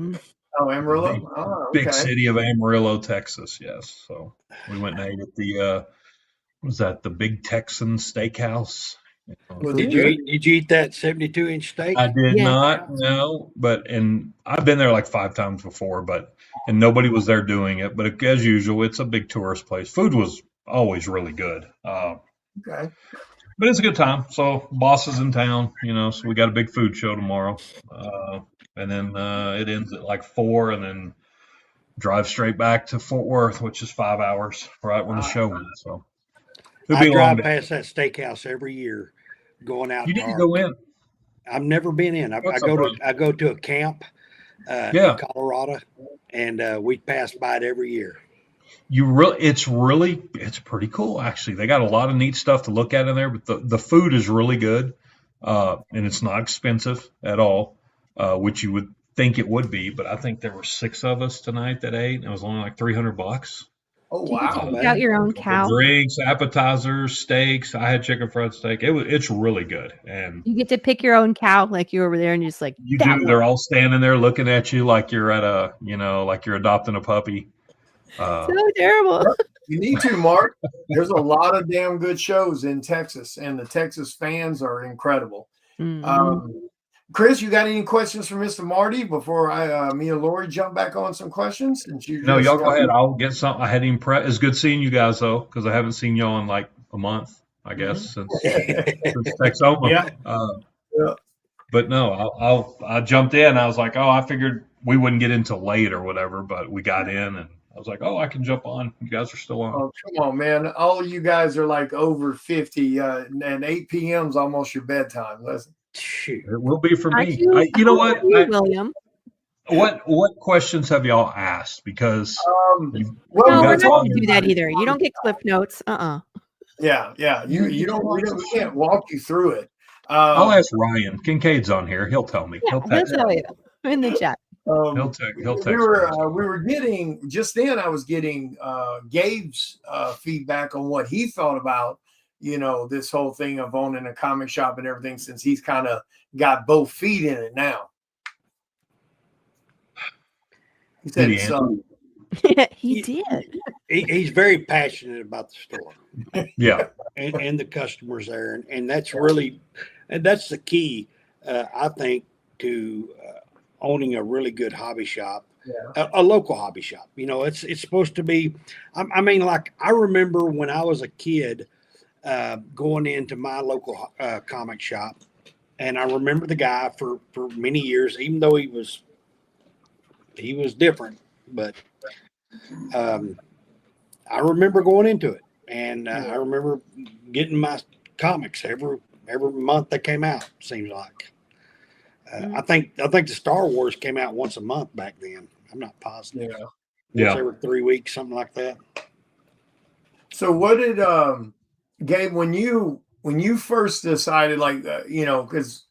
Oh, Amarillo. Oh, okay. Big city of Amarillo, Texas. Yes. So we went and ate at the Big Texan Steakhouse. Did you eat that 72-inch steak? I did not, no. And I've been there like 5 times before, and nobody was there doing it. But as usual, it's a big tourist place. Food was always really good. Okay. But it's a good time. So boss is in town, so we got a big food show tomorrow. And then it ends at like 4 and then drive straight back to Fort Worth, which is 5 hours right when the show ends. So I drive past that steakhouse every year going out. You need to go in. I've never been in. I go to a camp in Colorado, and we pass by it every year. It's pretty cool actually. They got a lot of neat stuff to look at in there, but the food is really good, and it's not expensive at all, which you would think it would be. But I think there were 6 of us tonight that ate, and it was only like $300. Oh wow! You got your own cow. Drinks, appetizers, steaks. I had chicken fried steak. It's really good, and you get to pick your own cow, like you over there, and just like you do. They're all standing there looking at you like you're at like you're adopting a puppy. So terrible. You need to, Mark. There's a lot of damn good shows in Texas, and the Texas fans are incredible. Mm-hmm. Chris, you got any questions for Mr. Marty before me and Lori jump back on some questions? No, y'all go ahead. I'll get some. I had him prep. It's good seeing you guys though, because I haven't seen y'all in like a month, I guess, since Texoma. Yeah. But no, I jumped in. I was like, I figured we wouldn't get into late or whatever, but we got in, and I was like, I can jump on. You guys are still on. Oh, come on, man! All of you guys are like over 50, and 8 p.m. is almost your bedtime. Listen. Shoot. It will be for me. You know what, William? What questions have y'all asked? Because we're not going to do that either. You don't get cliff notes. Yeah. You don't. We can't walk you through it. I'll ask Ryan. Kincaid's on here. He'll tell me. Yeah, he'll tell you in the chat. He'll text. We were getting just then. I was getting Gabe's feedback on what he thought about this whole thing of owning a comic shop and everything, since he's kind of got both feet in it now? He said Did he answer? He did. He's very passionate about the store. Yeah. And the customers there. And that's really, and that's the key, I think, to owning a really good hobby shop, a local hobby shop. It's supposed to be, I mean, like I remember when I was a kid going into my local comic shop, and I remember the guy for many years, even though he was different, but I remember going into it, and I remember getting my comics every month they came out. Seems like I think the Star Wars came out once a month back then. I'm not positive. Yeah. Every 3 weeks, something like that. So what did Gabe, when you first decided, because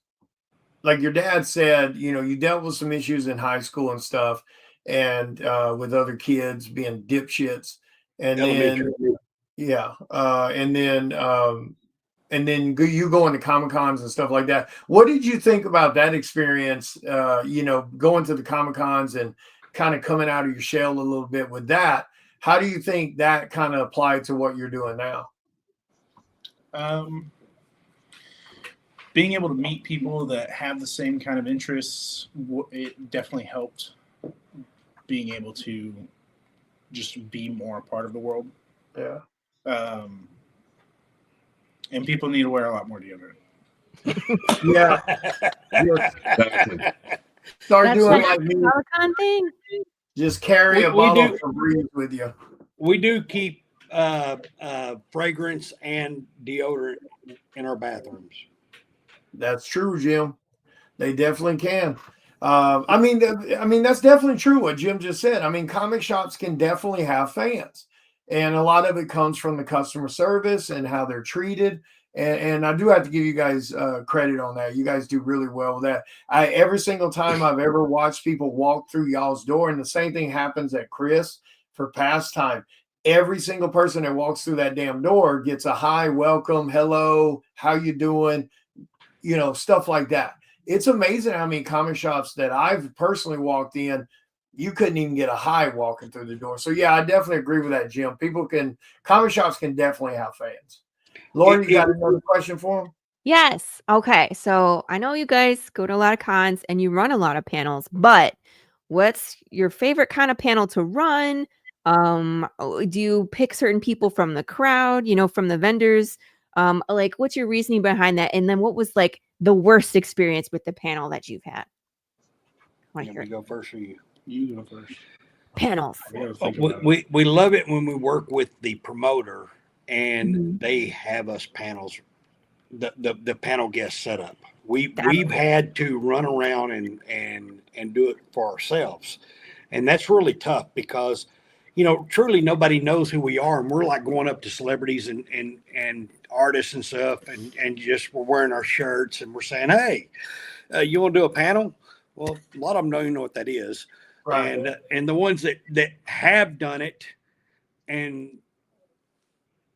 like your dad said, you dealt with some issues in high school and stuff, and with other kids being dipshits, and then you go into Comic Cons and stuff like that. What did you think about that experience? Going to the Comic Cons and kind of coming out of your shell a little bit with that. How do you think that kind of applied to what you're doing now? Being able to meet people that have the same kind of interests, it definitely helped being able to just be more a part of the world. Yeah. And people need to wear a lot more deodorant. Yeah. Exactly. Start That's doing like like a me. Comic-Con thing. Just carry a bottle of Febreze with you. We do keep fragrance and deodorant in our bathrooms. That's true, Jim. They definitely can. I mean, that's definitely true what Jim just said. I mean, comic shops can definitely have fans, and a lot of it comes from the customer service and how they're treated. And I do have to give you guys credit on that. You guys do really well with that. Every single time I've ever watched people walk through y'all's door, and the same thing happens at Chris for Pastime. Every single person that walks through that damn door gets a hi, welcome, hello, how you doing, stuff like that. It's amazing how many comic shops that I've personally walked in, you couldn't even get a hi walking through the door. So yeah, I definitely agree with that, Jim. Comic shops can definitely have fans. Lauren, you got another question for him? Yes. Okay. So I know you guys go to a lot of cons and you run a lot of panels, but what's your favorite kind of panel to run? Do you pick certain people from the crowd, from the vendors? What's your reasoning behind that? And then what was like the worst experience with the panel that you've had? Want to go first or you? You go first. Panels. We love it when we work with the promoter and they have us panels, the panel guests set up. We've had to run around and do it for ourselves. And that's really tough because, truly nobody knows who we are. And we're like going up to celebrities and artists and stuff. And just we're wearing our shirts and we're saying, hey, you want to do a panel? Well, a lot of them don't even know what that is. Right. And the ones that have done it, and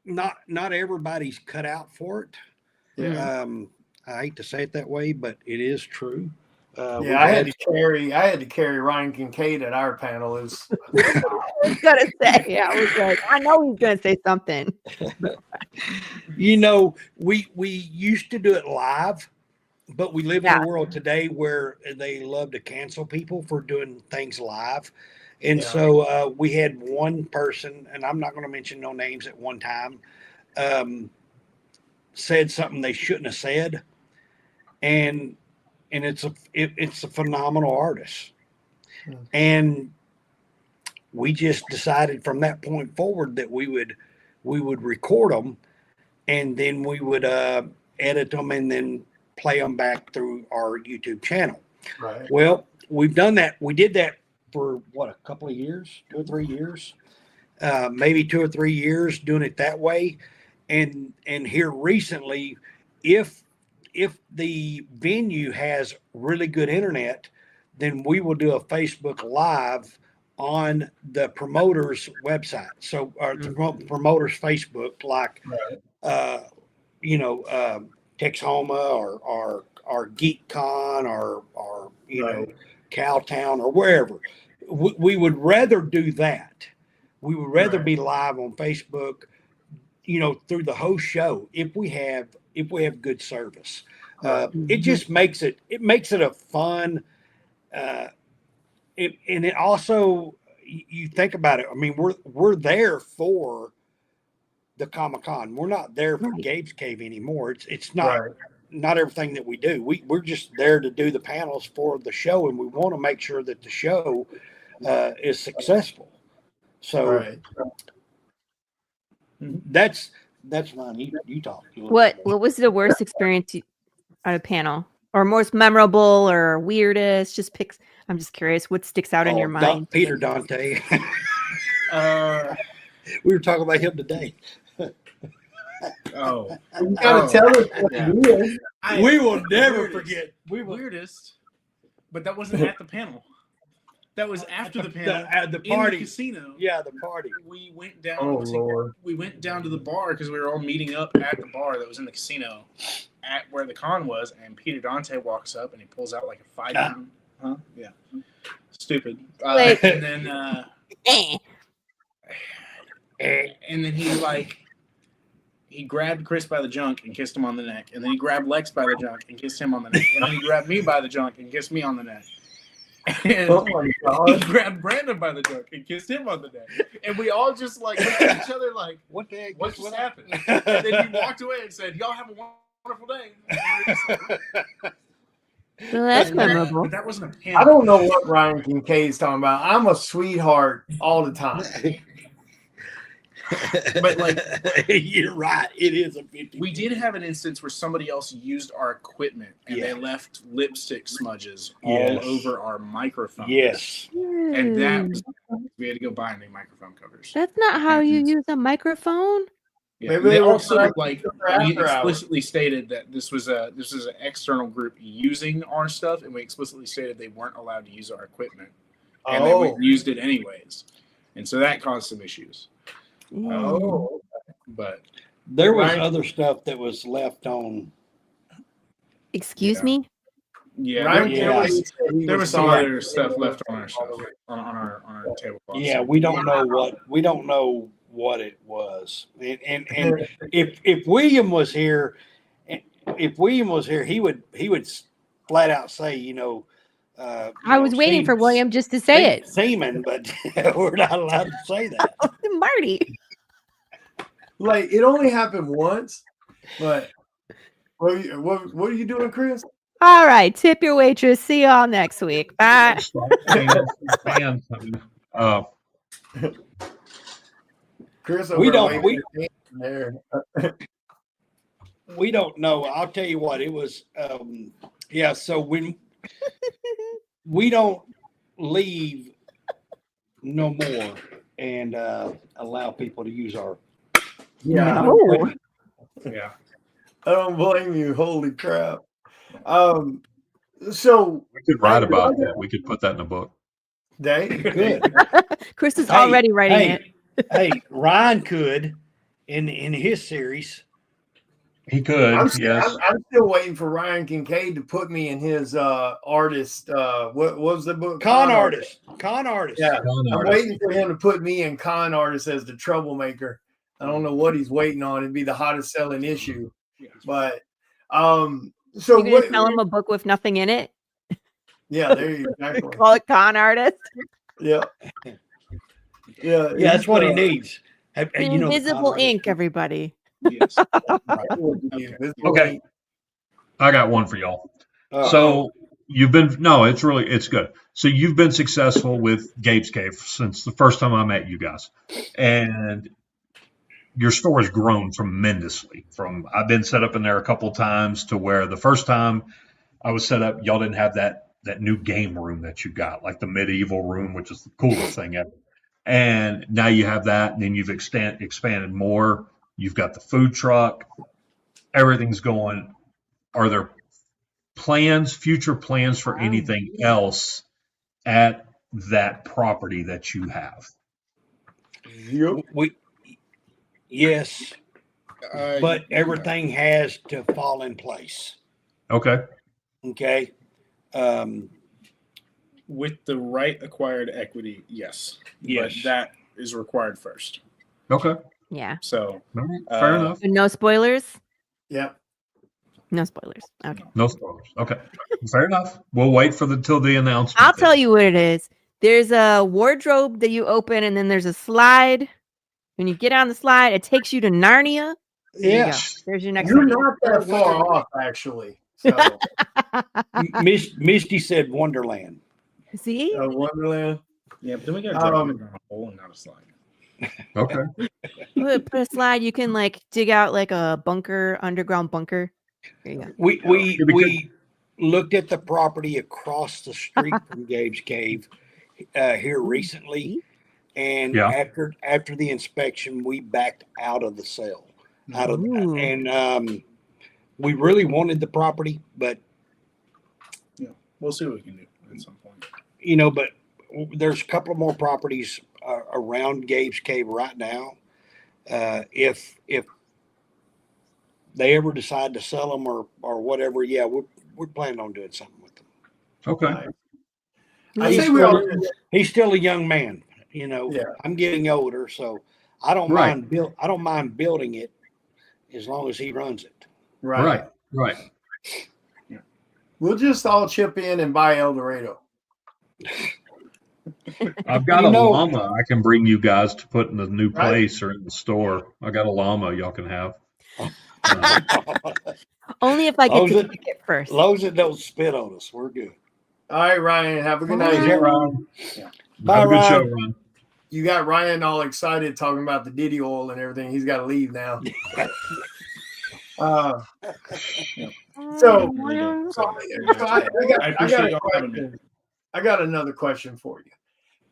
not everybody's cut out for it. Yeah. I hate to say it that way, but it is true. I had to carry Ryan Kincaid at our panel. I was gonna say, I know he's gonna say something. We used to do it live, but we live in a world today where they love to cancel people for doing things live. And so we had one person, and I'm not going to mention no names, at one time, said something they shouldn't have said. And it's a phenomenal artist. And we just decided from that point forward that we would record them, and then we would edit them and then play them back through our YouTube channel. Right. Well, we've done that. We did that for a couple of years, 2 or 3 years, maybe 2 or 3 years doing it that way. And here recently, if the venue has really good internet, then we will do a Facebook Live on the promoter's website. So the promoter's Facebook, Texhoma or GeekCon or Right. Cowtown or wherever. We would rather do that. We would rather Right. be live on Facebook, through the whole show if we have good service. Right. It just makes it a fun. And it also, you think about it. I mean, we're there for the Comic-Con. We're not there for Right. Gabes Cave anymore. It's not Right. not everything that we do. We're just there to do the panels for the show, and we want to make sure that the show is successful. So Right. that's fine. You talk. What was the worst experience at a panel, or most memorable, or weirdest? Just picks. I'm just curious. What sticks out in your mind? Peter Dante. Uh, We were talking about him today. oh, You gotta tell us what yeah. it is. We will never Weirdest. forget. Weirdest, but that wasn't at the panel. That was after the panel. At the in party. the casino. Yeah, the party. We went down. Oh, Lord. We went down to the bar because we were all meeting up at the bar that was in the casino, at where the con was. And Peter Dante walks up and he pulls out like a 5-pound. Huh? Yeah. Stupid. Wait. And then. And then he grabbed Chris by the junk and kissed him on the neck. And then he grabbed Lex by the junk and kissed him on the neck. And then he grabbed me by the junk and kissed me on the neck. And Oh my he God. grabbed Brandon by the junk and kissed him on the neck. And we all just looked at each other like, What the heck? what just happened? And then he walked away and said, y'all have a wonderful day. And we were just like, Well, that's memorable. but that wasn't a panel. I don't know what Ryan Kincaid's talking about. I'm a sweetheart all the time. But like, you're right. It is a 50. we did have an instance where somebody else used our equipment and they left lipstick smudges all over our microphones. Yes. And that was, we had to go buy new microphone covers. That's not how you use a microphone. Yeah. Maybe They they were also trying like to we after hours. explicitly stated that this was an external group using our stuff, and we explicitly stated they weren't allowed to use our equipment, and they Oh. used it anyways, and so that caused some issues. Oh. But There was Ryan- other stuff that was left on. Excuse Yeah. me. yeah, Ryan Yeah. Kelly said he there was some sorry. other stuff left on our stuff on our tablecloth. Yeah, we don't know what it was. And if William was here, he would flat out say, I was waiting for William just to say it. Semen, but we're not allowed to say that. Marty. Like it only happened once, but what are you doing, Chris? All right. Tip your waitress. See y'all next week. Bye. Chris, We over don't- waving his hand in there. We don't know. I'll tell you what, it was so when we don't leave no more and allow people to use our Yeah. Oh. Yeah. I don't blame you. Holy crap. So We could write about that. We could put that in a book. Dave, good. Chris is Hey, already writing hey, it. Hey, Ryan could in his series. He could, I'm yes. still waiting for Ryan Kincaid to put me in his artist. What was the book? Con artist. Yeah, I'm waiting for him to put me in Con Artist as the troublemaker. I don't know what he's waiting on. It'd be the hottest selling issue. But so You're gonna what? sell him a book with nothing in it. Yeah, there you go. Call it Con Artist. Yeah. Yeah, Yeah, that's what he needs. Invisible ink, everybody. Yes. Okay. I got one for y'all. Uh, So it's good. So you've been successful with Gabes Cave since the first time I met you guys. And your store has grown tremendously. I've been set up in there a couple of times to where the first time I was set up, y'all didn't have that new game room that you got, like the medieval room, which is the coolest thing ever. And now you have that, and then you've expanded more. You've got the food truck. Everything's going. Are there future plans for anything else at that property that you have? Yep. yes, but everything has to fall in place. Okay. Okay. With the right acquired equity, yes. Yes. But that is required first. Okay. Yeah. So Fair enough. No spoilers. Yeah. No spoilers. Okay. No spoilers. Okay. Fair enough. We'll wait till the announcement. I'll tell you what it is. There's a wardrobe that you open, and then there's a slide. When you get on the slide, it takes you to Narnia. There you go. There's your next. You're not that far off, actually. So Misty said Wonderland. See? Wonderland. yeah, but then we got to drop it in a hole and not a slide. Okay. Put a slide. You can like dig out like a bunker, underground bunker. There you go. We looked at the property across the street from Gabe's Cave here recently, and after the inspection, we backed out of the sale. And we really wanted the property, but yeah, we'll see what we can do at some point. But there's a couple of more properties around Gabe's Cave right now. If they ever decide to sell them or whatever, yeah, we're planning on doing something with them. Okay. He's still a young man. Yeah. I'm getting older, so I don't mind building it as long as he runs it. Right. Yeah. We'll just all chip in and buy El Dorado. I've got a llama I can bring you guys to put in the new place or in the store. I got a llama y'all can have. Only if I get to pick it first. As long as it don't spit on us, we're good. All right, Ryan. Have a good night. Ryan. Yeah. Bye, have a good Ryan. show, Ryan. You got Ryan all excited talking about the Diddy oil and everything. He's got to leave now. I got another question for you.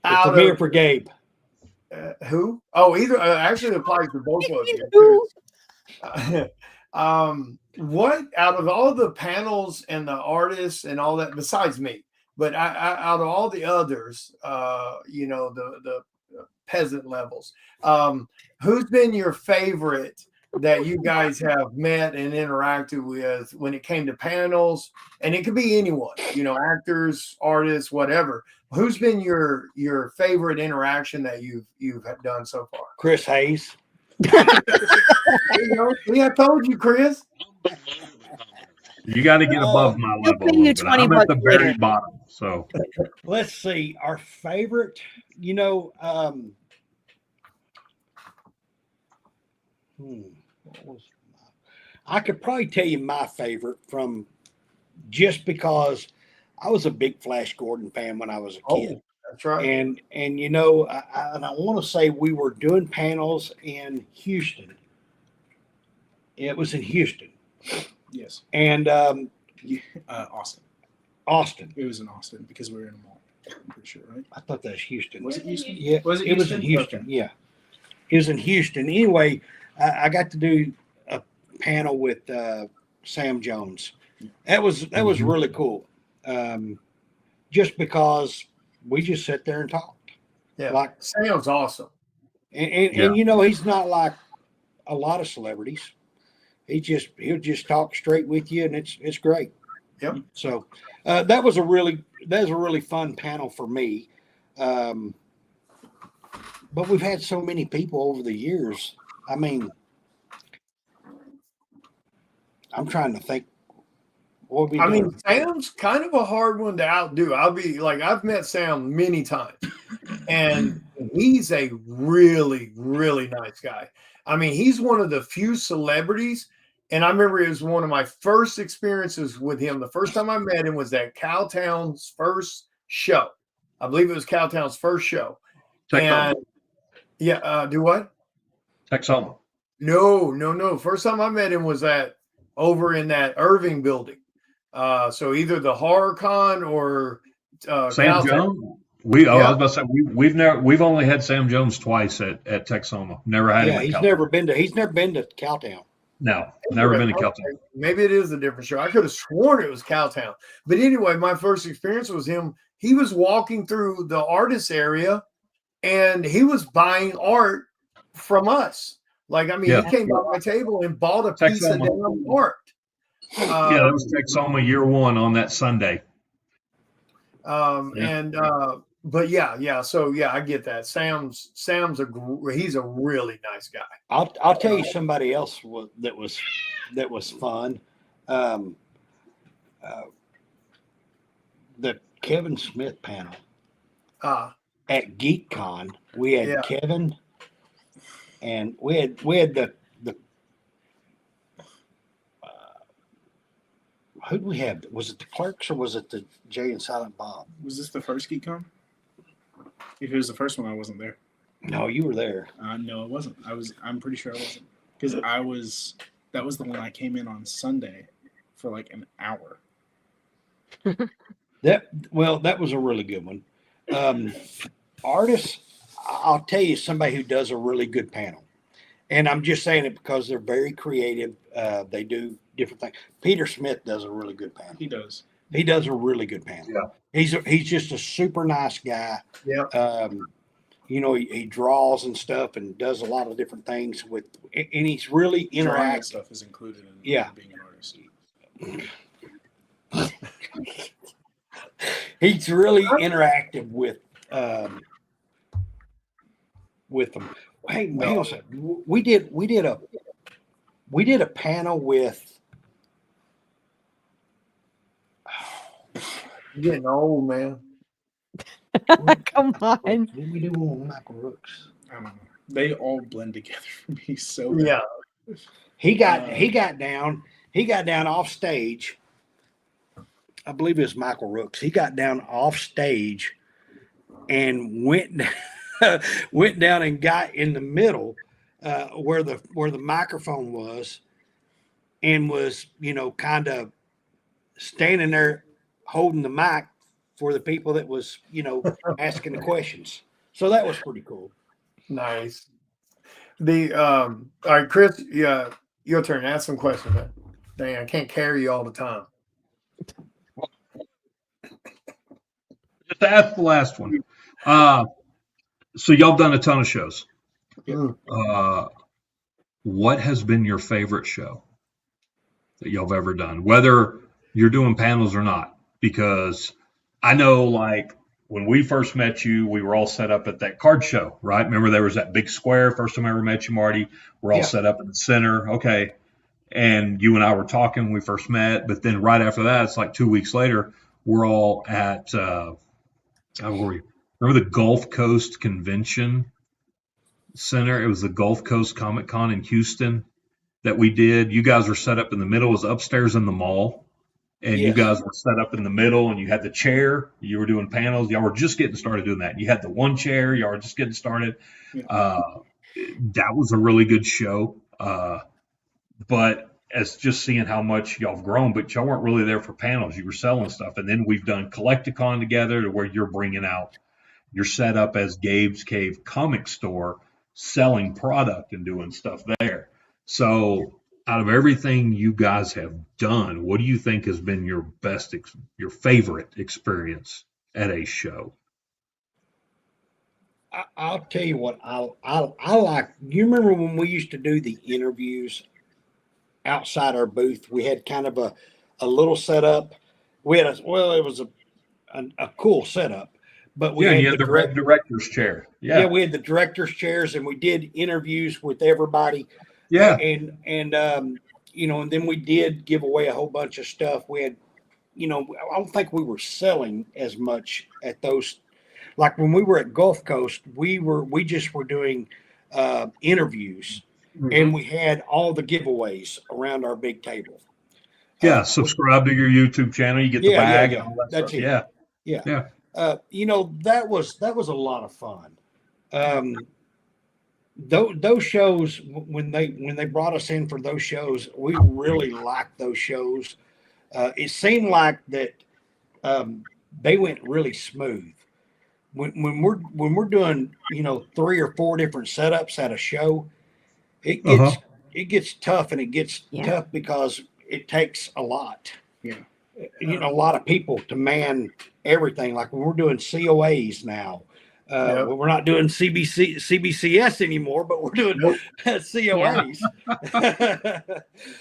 I'm here for Gabe. Who? Oh, either actually applies to both of you. What out of all the panels and the artists and all that, besides me, but out of all the others, the peasant levels, who's been your favorite that you guys have met and interacted with when it came to panels? And it could be anyone, actors, artists, whatever. Who's been your favorite interaction that you've done so far? Chris Hayes. I told you, Chris. You got to get above my level. I'm at the very bottom. So let's see. Our favorite, I could probably tell you my favorite from just because I was a big Flash Gordon fan when I was a kid. That's right. And I want to say we were doing panels in Houston. It was in Houston. Yes. And Austin. Austin. It was in Austin because we were in a mall. I'm pretty sure, right? I thought that was Houston. Was it Houston? Yeah. Was it Houston? It was in Houston. Okay. Yeah. It was in Houston. Anyway, I got to do a panel with Sam Jones. That was really cool. Just because we just sat there and talked. Yeah. Like Sam's awesome. And he's not like a lot of celebrities. He'll just talk straight with you, and it's great. Yep. So that was a really fun panel for me. But we've had so many people over the years. I mean, I'm trying to think. Sam's kind of a hard one to outdo. I've met Sam many times, and he's a really, really nice guy. I mean, he's one of the few celebrities, and I remember it was one of my first experiences with him. The first time I met him was at Cowtown's first show. I believe it was Cowtown's first show. And do what? Texoma. No. First time I met him was over in that Irving building. So either the HorrorCon or Sam Jones. I was about to say we've only had Sam Jones twice at Texoma. Never had him. He's never been to Cowtown. No, never been to Cowtown. Maybe it is a different show. I could have sworn it was Cowtown. But anyway, my first experience was him. He was walking through the artist area, and he was buying art from us. Like, I mean, Yeah. he came by my table and bought a piece of damn art. Yeah, that was Texoma year one on that Sunday. But yeah. So yeah, I get that. Sam's he's a really nice guy. I'll tell you somebody else that was fun. The Kevin Smith panel at GeekCon. We had Kevin, and we had the who did we have? Was it the Clerks or was it the Jay and Silent Bob? Was this the first GeekCon? If it was the first one, I wasn't there. No, you were there. No, I wasn't. I'm pretty sure I wasn't, because that was the one I came in on Sunday for like an hour. That was a really good one. Artists, I'll tell you somebody who does a really good panel, and I'm just saying it because they're very creative. They do different things. Peter Smith does a really good panel. He does. He does a really good panel. Yeah. He's just a super nice guy. Yeah. He draws and stuff and does a lot of different things and he's really interactive. Stuff is included in being an artist. He's really interactive with them. Hey, hang on a second. We did a panel with. You're getting old, man. Come on. What did we do on Michael Rooks? I don't know. They all blend together for me so bad. Yeah. He got down off stage. I believe it was Michael Rooks. He got down off stage and went down and got in the middle where the microphone was, and was kind of standing there holding the mic for the people that was asking the questions. So that was pretty cool. Nice. All right, Chris, your turn. Ask some questions, man. Dang, I can't carry you all the time. Just ask the last one. So y'all done a ton of shows. What has been your favorite show that y'all have ever done, whether you're doing panels or not? Because I know, like, when we first met you, we were all set up at that card show, right? Remember there was that big square. First time I ever met you, Marty. We're all set up in the center. Okay. And you and I were talking when we first met. But then right after that, it's like 2 weeks later, we're all at, where were we? Remember the Gulf Coast Convention Center? It was the Gulf Coast Comic Con in Houston that we did. You guys were set up in the middle. It was upstairs in the mall. And you guys were set up in the middle, and you had the chair. You were doing panels. Y'all were just getting started doing that. You had the one chair. Y'all were just getting started. That was a really good show. But as just seeing how much y'all have grown, but y'all weren't really there for panels. You were selling stuff. And then we've done Collecticon together, to where you're bringing out your setup as Gabe's Cave Comic Store, selling product and doing stuff there. So out of everything you guys have done, what do you think has been your best, your favorite experience at a show? I'll tell you what I like. You remember when we used to do the interviews outside our booth? We had kind of a little setup. We had it was a cool setup, but we had the director's chair. Yeah, we had the director's chairs, and we did interviews with everybody. Yeah. And then we did give away a whole bunch of stuff. We had, I don't think we were selling as much at those. Like when we were at Gulf Coast, we just were doing interviews, and we had all the giveaways around our big table. Yeah. Subscribe to your YouTube channel. You get the bag. Yeah. And all that That's stuff. it. Yeah. That was a lot of fun. Those shows, when they brought us in for those shows, we really liked those shows. It seemed like that they went really smooth. When we're doing 3 or 4 different setups at a show, it gets tough, and it gets tough because it takes a lot. Yeah. A lot of people to man everything. Like when we're doing COAs now, Well, we're not doing CBCS anymore, but we're doing COAs.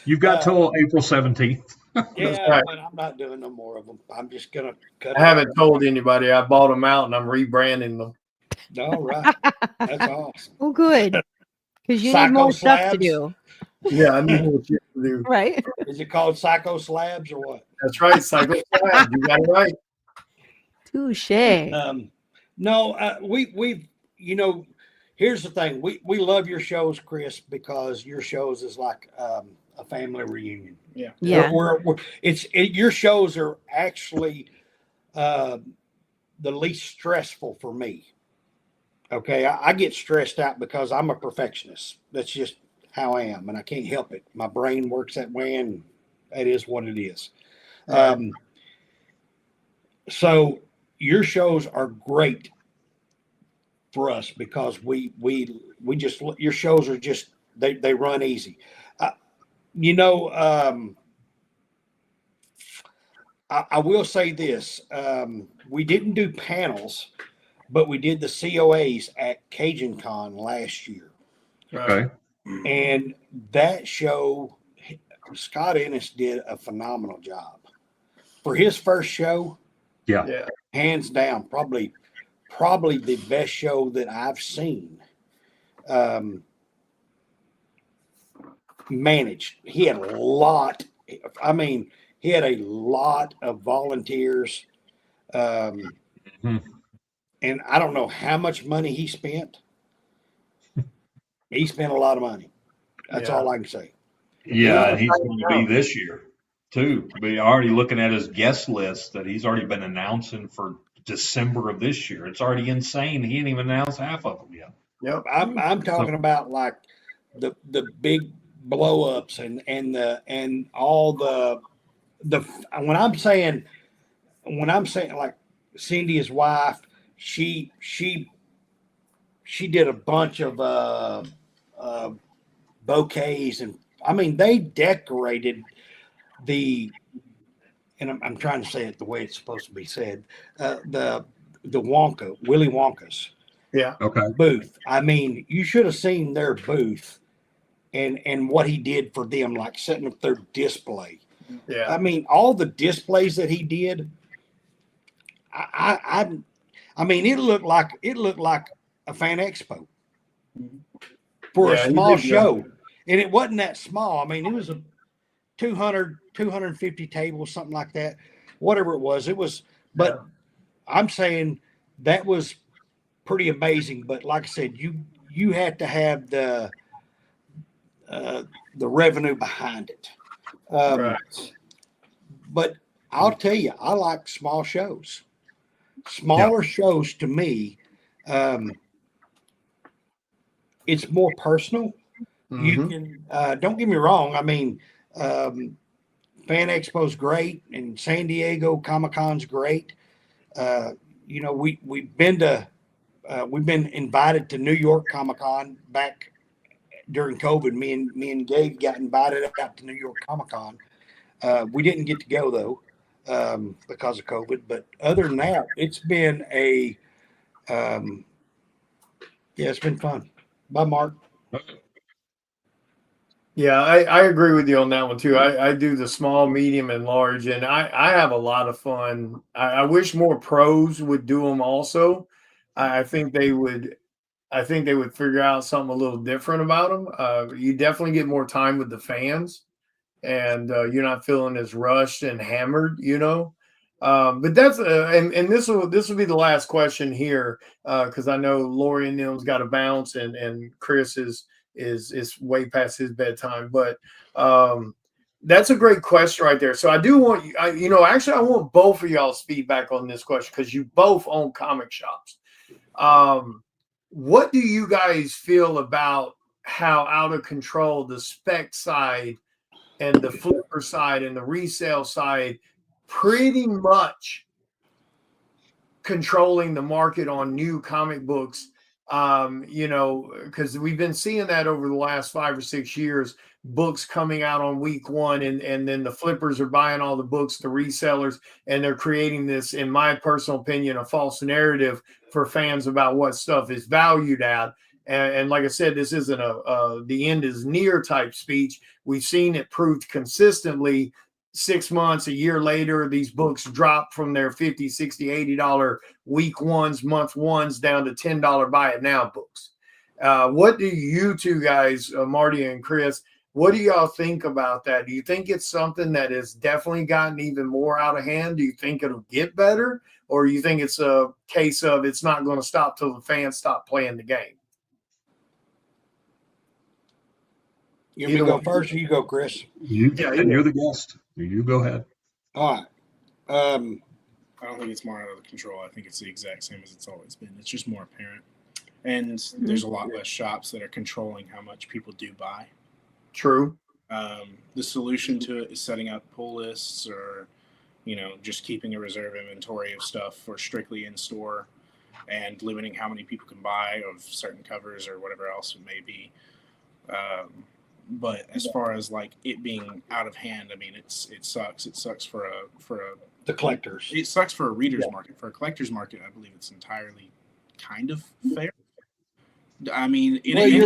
You've got till April 17th. Yeah, right. but I'm not doing no more of them. I'm just gonna cut. I haven't told anybody. I bought them out and I'm rebranding them. All right, that's awesome. Oh, good. Because you Psycho need more stuff to slabs? do. Yeah, I need more shit to do. Right. Is it called Psycho Slabs or what? That's right, Psycho Slab. You got it right. Touche. No, we've here's the thing. We love your shows, Chris, because your shows is like a family reunion. Yeah. Yeah. Your shows are actually the least stressful for me. Okay, I get stressed out because I'm a perfectionist. That's just how I am, and I can't help it. My brain works that way, and it is what it is. Right. So your shows are great for us because we just, your shows are just, they run easy. I will say this. We didn't do panels, but we did the COAs at Cajun Con last year. Okay. And that show, Scott Ennis did a phenomenal job. For his first show, Yeah. hands down, probably the best show that I've seen. Managed. He had a lot. He had a lot of volunteers. And I don't know how much money he spent. He spent a lot of money. That's all I can say. Yeah, and he's going to be this year too. We're already looking at his guest list that he's already been announcing for December of this year. It's already insane. He didn't even announce half of them yet. Yep. I'm talking about like the big blow ups and all the when I'm saying like Cindy, his wife, she did a bunch of bouquets, and they decorated and I'm trying to say it the way it's supposed to be said, the Willy Wonka's booth. You should have seen their booth and what he did for them, like setting up their display. Yeah. All the displays that he did, it looked like a fan expo for a small show. And it wasn't that small. It was a 250 tables, something like that, whatever it was. But I'm saying that was pretty amazing. But like I said, you had to have the revenue behind it. But I'll tell you, I like small shows. Smaller shows to me, it's more personal. Mm-hmm. You can don't get me wrong. Fan Expo's great, and San Diego Comic-Con's great. We've been invited to New York Comic-Con back during COVID. Me and Gabe got invited out to New York Comic-Con. We didn't get to go though because of COVID. But other than that, it's been it's been fun. Bye, Mark. Yeah, I agree with you on that one too. I do the small, medium, and large, and I have a lot of fun. I wish more pros would do them also. I think they would figure out something a little different about them. You definitely get more time with the fans, and you're not feeling as rushed and hammered, But that's and this will be the last question here because I know Lori and them's got to bounce, and Chris is way past his bedtime. But that's a great question right there. So I do want you, actually I want both of y'all's feedback on this question because you both own comic shops. What do you guys feel about how out of control the spec side and the flipper side and the resale side pretty much controlling the market on new comic books You know, because we've been seeing that over the last 5 or 6 years, books coming out on week one, and then the flippers are buying all the books, the resellers, and they're creating this, in my personal opinion, a false narrative for fans about what stuff is valued at. And like I said, this isn't a the end is near type speech. We've seen it proved consistently. 6 months, a year later, these books drop from their $50, $60, $80 week ones, month ones, down to $10 buy it now books. What do you two guys, Marty and Chris, what do y'all think about that? Do you think it's something that has definitely gotten even more out of hand? Do you think it'll get better? Or do you think it's a case of it's not going to stop till the fans stop playing the game? You want me to go first or you go, Chris? You're the guest. You go ahead. All right. I don't think it's more out of control. I think it's the exact same as it's always been. It's just more apparent. And there's a lot less shops that are controlling how much people do buy. True. The solution to it is setting up pull lists, or, you know, just keeping a reserve inventory of stuff for strictly in store, and limiting how many people can buy of certain covers or whatever else it may be. But as far as like it being out of hand, I mean, it sucks. It sucks for the collectors. It sucks for a reader's market. For a collector's market, I believe it's entirely kind of fair. I mean, in any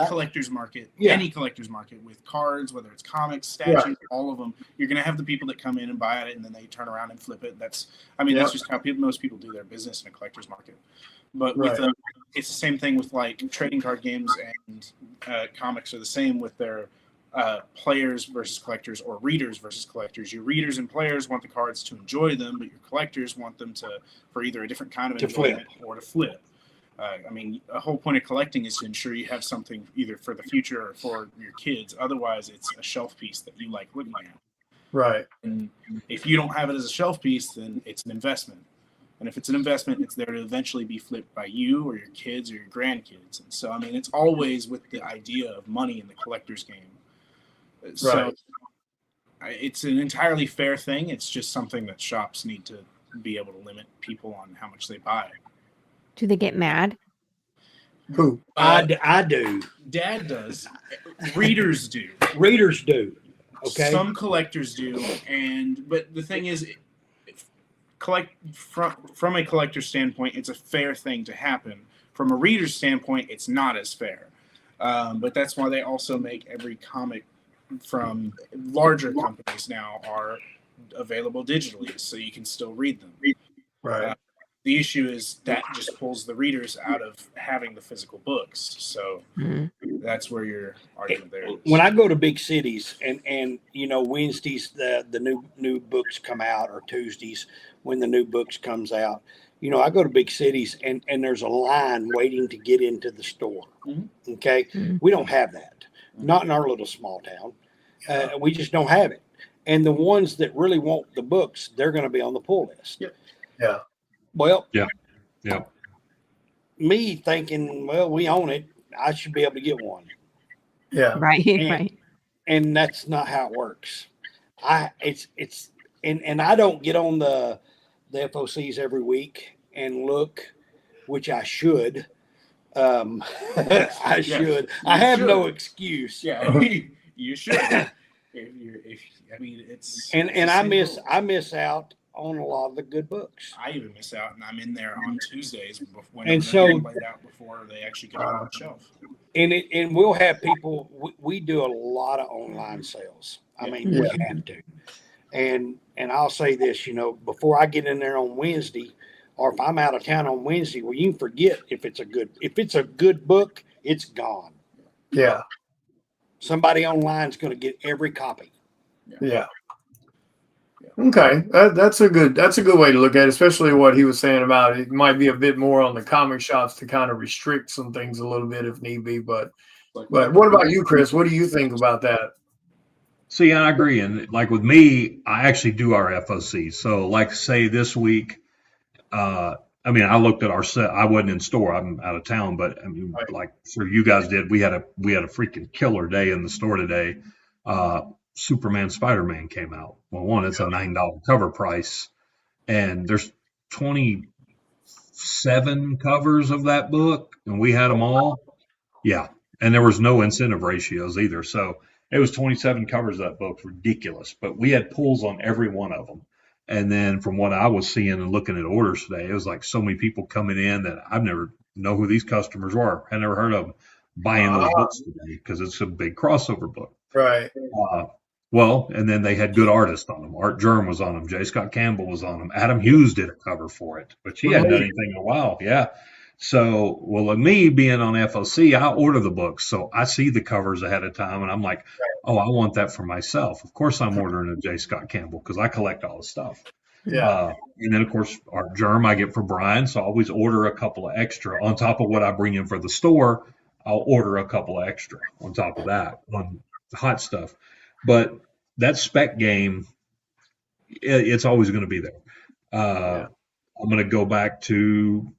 collector's market, any collector's market with cards, whether it's comics, statues, all of them, you're going to have the people that come in and buy it, and then they turn around and flip it. That's just how most people do their business in a collector's market. But with it's the same thing with like trading card games, and comics are the same with their players versus collectors, or readers versus collectors. Your readers and players want the cards to enjoy them, but your collectors want them for either a different kind of enjoyment or to flip. I mean, the whole point of collecting is to ensure you have something either for the future or for your kids. Otherwise, it's a shelf piece that you like looking at. Right. And if you don't have it as a shelf piece, then it's an investment. And if it's an investment, it's there to eventually be flipped by you or your kids or your grandkids. And so, I mean, it's always with the idea of money in the collector's game. So it's an entirely fair thing. It's just something that shops need to be able to limit people on how much they buy. Do they get mad? Who? I do. Dad does. Readers do. Readers do. Okay. Some collectors do, but the thing is, from a collector's standpoint, it's a fair thing to happen. From a reader's standpoint, it's not as fair. But that's why they also make every comic from larger companies now are available digitally, so you can still read them. Right. The issue is that just pulls the readers out of having the physical books. So that's where your argument there is. When I go to big cities and you know, Wednesdays the new books come out, or Tuesdays when the new books comes out, you know, I go to big cities and there's a line waiting to get into the store. Okay. We don't have that. Not in our little small town. We just don't have it. And the ones that really want the books, they're going to be on the pull list. Yeah. Well, yeah. Me thinking, well, we own it, I should be able to get one. Yeah. Right. And that's not how it works. And I don't get on the FOCs every week and look, which I should. I should. I have no excuse. Yeah, you should. I miss out on a lot of the good books. I even miss out, and I'm in there on Tuesdays when they're laid out before they actually get on the shelf. And we'll have people. We do a lot of online sales. I mean, we have to. And I'll say this, you know, before I get in there on Wednesday, or if I'm out of town on Wednesday, well, you can forget if it's a good book, it's gone. Yeah. Somebody online is going to get every copy. Yeah. Okay, that's a good way to look at it, especially what he was saying about it might be a bit more on the comic shops to kind of restrict some things a little bit if need be. But what about you, Chris? What do you think about that? See, I agree. And like with me, I actually do our FOCs. So like say this week, I mean, I looked at our set. I wasn't in store. I'm out of town, but I mean, like for you guys did, we had a freaking killer day in the store today. Superman Spider-Man came out. Well, one, it's a $9 cover price, and there's 20 7 covers of that book, and we had them all. Yeah, and there was no incentive ratios either, so it was 27 covers of that book. Ridiculous, but we had pulls on every one of them. And then from what I was seeing and looking at orders today, it was like so many people coming in that I've never know who these customers were. I never heard of them buying those books today because it's a big crossover book. Right. Well, and then they had good artists on them. Art Germ was on them. J. Scott Campbell was on them. Adam Hughes did a cover for it, but he hadn't done anything in a while. Yeah. So, well, like me being on FOC, I order the books. So I see the covers ahead of time and I'm like, oh, I want that for myself. Of course, I'm ordering a J. Scott Campbell because I collect all the stuff. Yeah. And then, of course, Art Germ I get for Brian. So I always order a couple of extra on top of what I bring in for the store. I'll order a couple of extra on top of that on the hot stuff. But that spec game, it's always going to be there. I'm going to go back to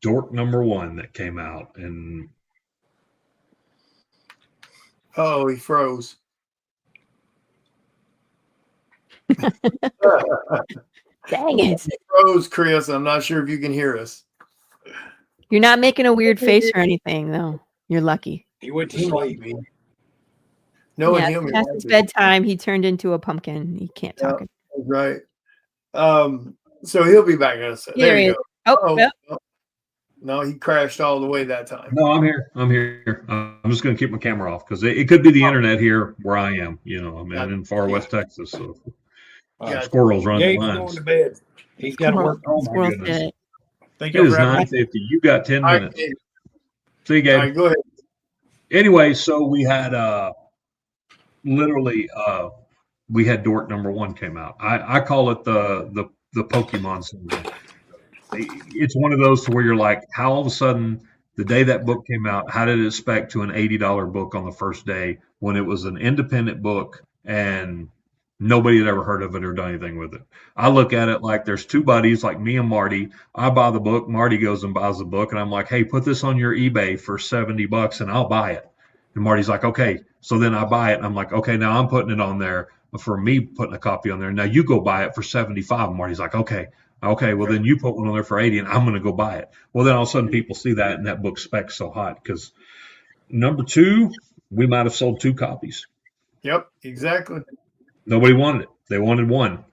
Dork #1 that came out, and oh, he froze. Dang it. He froze, Chris. I'm not sure if you can hear us. You're not making a weird face or anything, though. You're lucky. He went to sleep. No, yeah, past his bedtime, he turned into a pumpkin. He can't talk. Right. So he'll be back in a second. There you go. Oh. No, he crashed all the way that time. No, I'm here. I'm just going to keep my camera off because it could be the internet here where I am. I'm in far west Texas, so squirrels run the lines. Going to bed. He's got to work. Oh my goodness! It is 9:50. You got 10 minutes. See you, Gabe. All right, go ahead. Anyway, so we had literally we had Dork #1 came out. I call it the Pokemon syndrome. It's one of those to where you're like, how all of a sudden the day that book came out, how did it spec to an $80 book on the first day when it was an independent book and nobody had ever heard of it or done anything with it? I look at it like there's two buddies like me and Marty. I buy the book, Marty goes and buys the book, and I'm like, hey, put this on your eBay for $70 and I'll buy it. And Marty's like, okay. So then I buy it and I'm like, okay, now I'm putting it on there for me putting a copy on there. Now you go buy it for $75. And Marty's like, okay, well then you put one on there for $80 and I'm going to go buy it. Well, then all of a sudden people see that and that book specs so hot because #2, we might have sold 2 copies. Yep, exactly. Nobody wanted it. They wanted 1.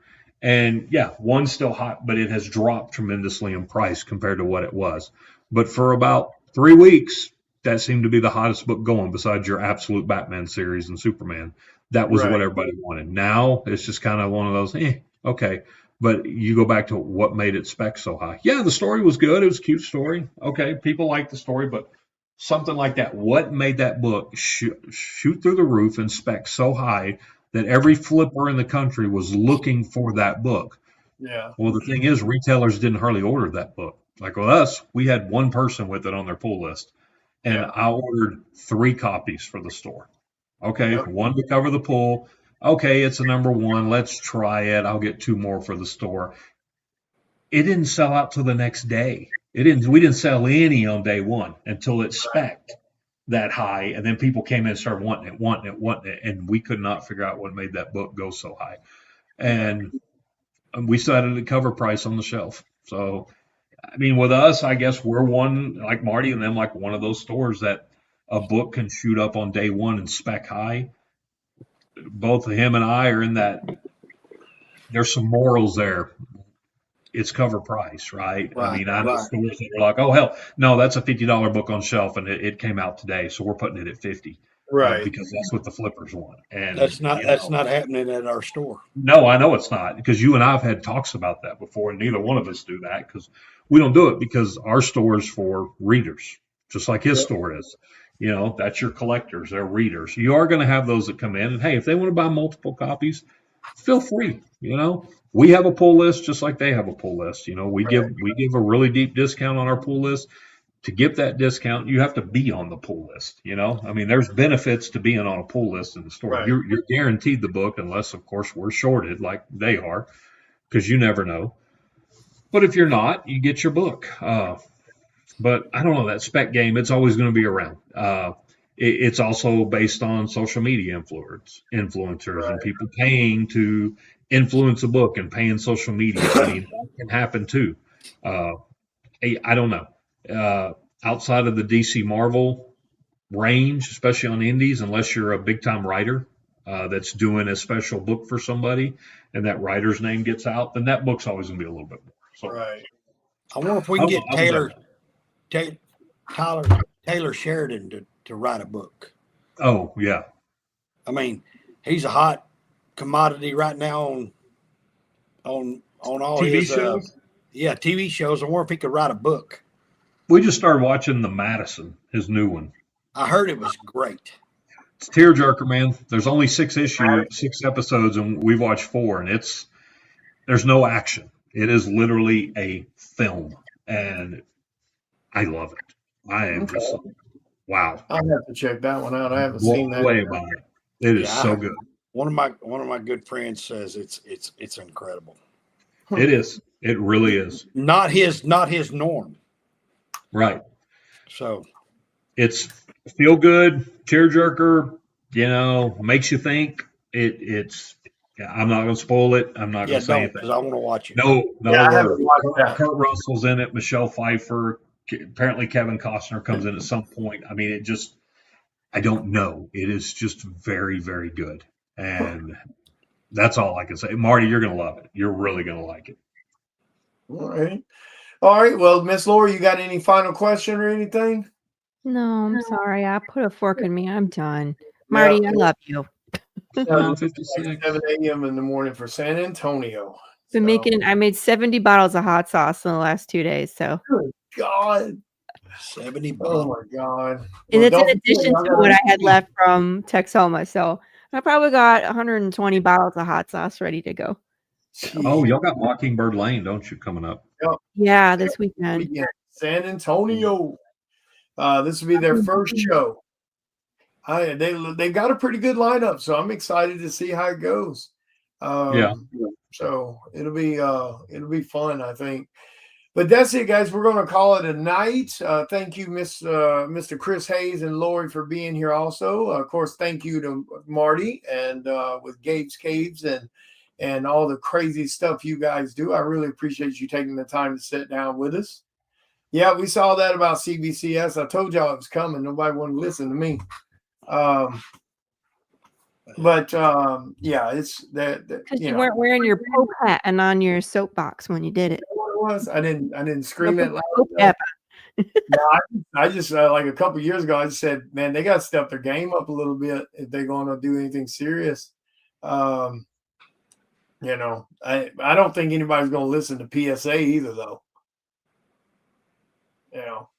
And yeah, 1's still hot, but it has dropped tremendously in price compared to what it was. But for about 3 weeks, that seemed to be the hottest book going besides your absolute Batman series and Superman. That was what everybody wanted. Now it's just kind of one of those, okay. But you go back to what made it spec so high. Yeah, the story was good. It was a cute story. Okay, people like the story, but something like that. What made that book shoot through the roof and spec so high that every flipper in the country was looking for that book? Yeah. Well, the thing is, retailers didn't hardly order that book. Like with us, we had one person with it on their pull list, and I ordered 3 copies for the store. Okay, 1 to cover the pull. Okay, it's a #1. Let's try it. I'll get 2 more for the store. It didn't sell out till the next day. We didn't sell any on day 1 until it spec'd that high, and then people came in and started wanting it, and we could not figure out what made that book go so high. And we still had a cover price on the shelf. So, I mean, with us, I guess we're one, like Marty and them, like one of those stores that a book can shoot up on day 1 and spec high. Both him and I are in that. There's some morals there. It's cover price, right? I mean, I know stores that are like, oh hell, no, that's a $50 book on shelf, and it came out today, so we're putting it at $50, right? Because that's what the flippers want. And that's not happening at our store. No, I know it's not, because you and I've had talks about that before, and neither one of us do that because we don't do it because our store is for readers, just like his store is. That's your collectors, they're readers. You are going to have those that come in, and hey, if they want to buy multiple copies, feel free. We have a pull list just like they have a pull list. We give a really deep discount on our pull list. To get that discount, you have to be on the pull list. I mean, there's benefits to being on a pull list in the store. Right. You're guaranteed the book unless, of course, we're shorted like they are, because you never know. But if you're not, you get your book. But I don't know, that spec game, it's always going to be around. It's also based on social media influencers and people paying to influence a book and paying social media. I mean, that can happen too. I don't know. Outside of the DC Marvel range, especially on indies, unless you're a big time writer that's doing a special book for somebody and that writer's name gets out, then that book's always going to be a little bit more. So, Right. I wonder if we can get Taylor Sheridan to write a book. Oh, yeah. I mean, he's a hot commodity right now on all TV his shows? TV shows. I wonder if he could write a book. We just started watching The Madison, his new one. I heard it was great. It's tearjerker, man. There's only 6 episodes, and we've watched 4, and there's no action. It is literally a film, and I love it. I am just wow. I'll have to check that one out. I haven't seen that. Way about it. It is so good. One of my good friends says it's incredible. It is. It really is. Not his norm. Right. So it's feel good, tearjerker, makes you think. I'm not going to spoil it. I'm not going to say anything. Because I want to watch it. No. I haven't watched that. Kurt Russell's in it. Michelle Pfeiffer. Apparently Kevin Costner comes in at some point. I mean, I don't know. It is just very, very good. And that's all I can say. Marty, you're going to love it. You're really going to like it. All right. Well, Miss Laura, you got any final question or anything? No, I'm sorry. I put a fork in me. I'm done. Marty, I love you. 7:56. 7 a.m. in the morning for San Antonio. I made 70 bottles of hot sauce in the last 2 days. So Good God. 70 Oh my God. And it's in addition to what I had left from Texoma. So I probably got 120 bottles of hot sauce ready to go. Oh, y'all got Mockingbird Lane, don't you, coming up? Yeah, this weekend. San Antonio. This will be their first show. They got a pretty good lineup, so I'm excited to see how it goes. So it'll be fun, I think. But that's it, guys. We're going to call it a night. Thank you, Mr. Chris Hayes and Lori, for being here also. Of course, thank you to Marty and with Gabes Caves and all the crazy stuff you guys do. I really appreciate you taking the time to sit down with us. Yeah, we saw that about CBCS. I told y'all it was coming. Nobody wanted to listen to me. Yeah, it's that because you weren't wearing your Pope hat and on your soapbox when you did it. I didn't scream it loud. No, I just like a couple years ago, I just said, man, they got to step their game up a little bit if they're going to do anything serious. I don't think anybody's going to listen to PSA either, though.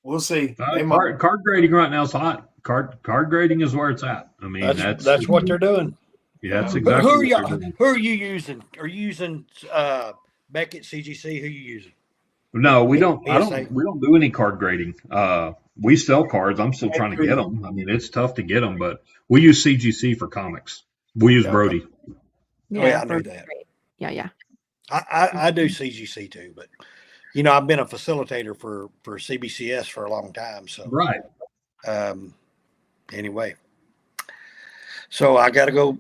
We'll see. Card grading right now is hot. Card grading is where it's at. I mean, that's what they're doing. Yeah, that's exactly. Who are you using? Are you using Beckett CGC? Who are you using? No, we don't. We don't do any card grading. We sell cards. I'm still trying to get them. I mean, it's tough to get them, but we use CGC for comics. We use Brody. Yeah, I knew that. Yeah. I do CGC too, but I've been a facilitator for CBCS for a long time. So right. Anyway, so I got to go.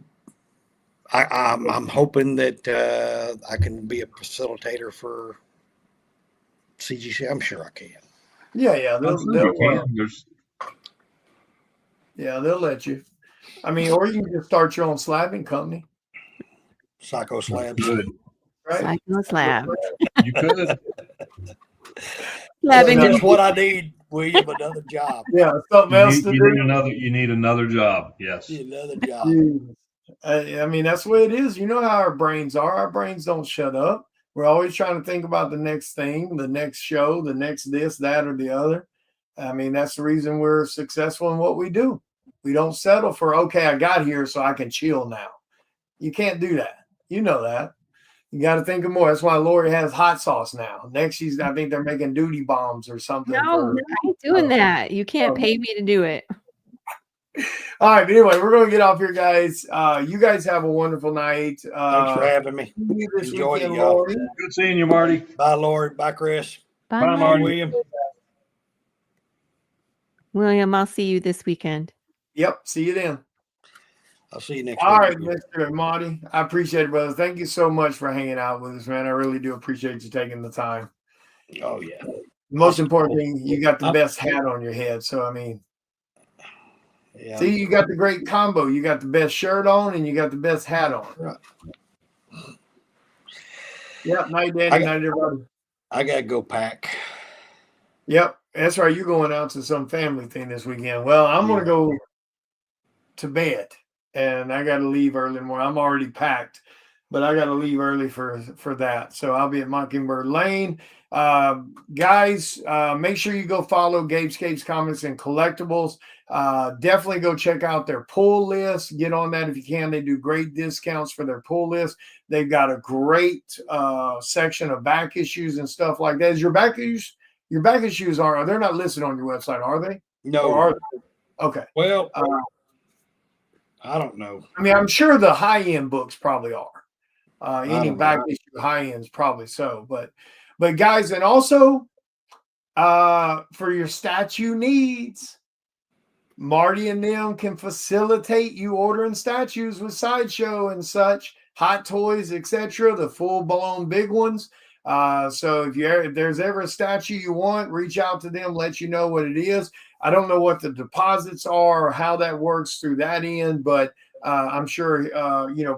I'm hoping that I can be a facilitator for CGC. I'm sure I can. Yeah, they'll let you. I mean, or you can just start your own slabbing company. Psycho Slabs. Right? Psycho Slab. You could. That's what I need, William. Another job. Yeah, something else to do. You need another job. Yes. Another job. I mean, that's the way it is. You know how our brains are. Our brains don't shut up. We're always trying to think about the next thing, the next show, the next this, that, or the other. I mean, that's the reason we're successful in what we do. We don't settle for, okay, I got here so I can chill now. You can't do that. You know that. You got to think of more. That's why Lori has hot sauce now. Next, I think they're making duty bombs or something. No, I ain't doing that. You can't pay me to do it. All right. But anyway, we're going to get off here, guys. You guys have a wonderful night. Thanks for having me. Enjoy it, y'all. Good seeing you, Marty. Bye, Lori. Bye, Chris. Bye, Marty. William, I'll see you this weekend. Yep. See you then. I'll see you next week. All right, again. Mr. Marty. I appreciate it, brother. Thank you so much for hanging out with us, man. I really do appreciate you taking the time. Oh, yeah. Most important thing, you got the best hat on your head. So I mean, yeah. See, you got the great combo. You got the best shirt on, and you got the best hat on. Right. Yep. Night, Daddy. Night, everybody. I gotta go pack. Yep, that's right. You're going out to some family thing this weekend. Well, I'm gonna go to bed, and I got to leave early in the morning. I'm already packed, but I got to leave early for that. So I'll be at Mockingbird Lane. Guys, make sure you go follow Gabes Comics and Collectibles. Definitely go check out their pull list. Get on that if you can. They do great discounts for their pull list. They've got a great section of back issues and stuff like that. Is your back issues? Your back issues they're not listed on your website, are they? No. Or are they? Okay. Well, I don't know. I mean, I'm sure the high end books probably are. Any back issue high ends probably so. But guys, and also for your statue needs, Marty and them can facilitate you ordering statues with Sideshow and such, Hot Toys, etc. The full blown big ones. So if there's ever a statue you want, reach out to them, let you know what it is. I don't know what the deposits are or how that works through that end, but I'm sure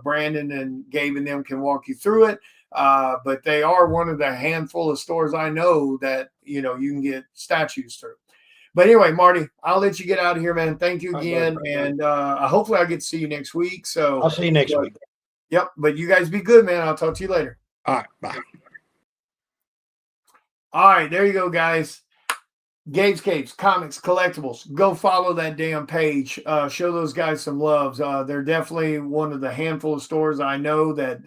Brandon and Gabe and them can walk you through it. But they are one of the handful of stores I know that you can get statues through. But anyway, Marty, I'll let you get out of here, man. Thank you again, and hopefully I get to see you next week. So I'll see you next week. Yep, but you guys be good, man. I'll talk to you later. All right, bye. All right, there you go, guys. Gabes Comics, Collectibles. Go follow that damn page. Show those guys some loves. They're definitely one of the handful of stores I know that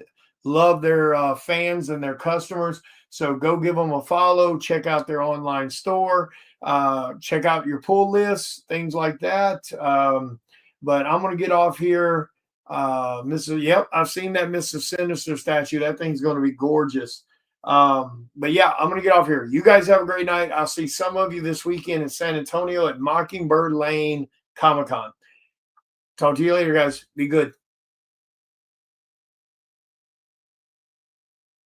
love their fans and their customers. So go give them a follow. Check out their online store. Check out your pull lists, things like that. But I'm going to get off here. I've seen that Mr. Sinister statue. That thing's going to be gorgeous. But yeah, I'm going to get off here. You guys have a great night. I'll see some of you this weekend in San Antonio at Mockingbird Lane Comic-Con. Talk to you later, guys. Be good.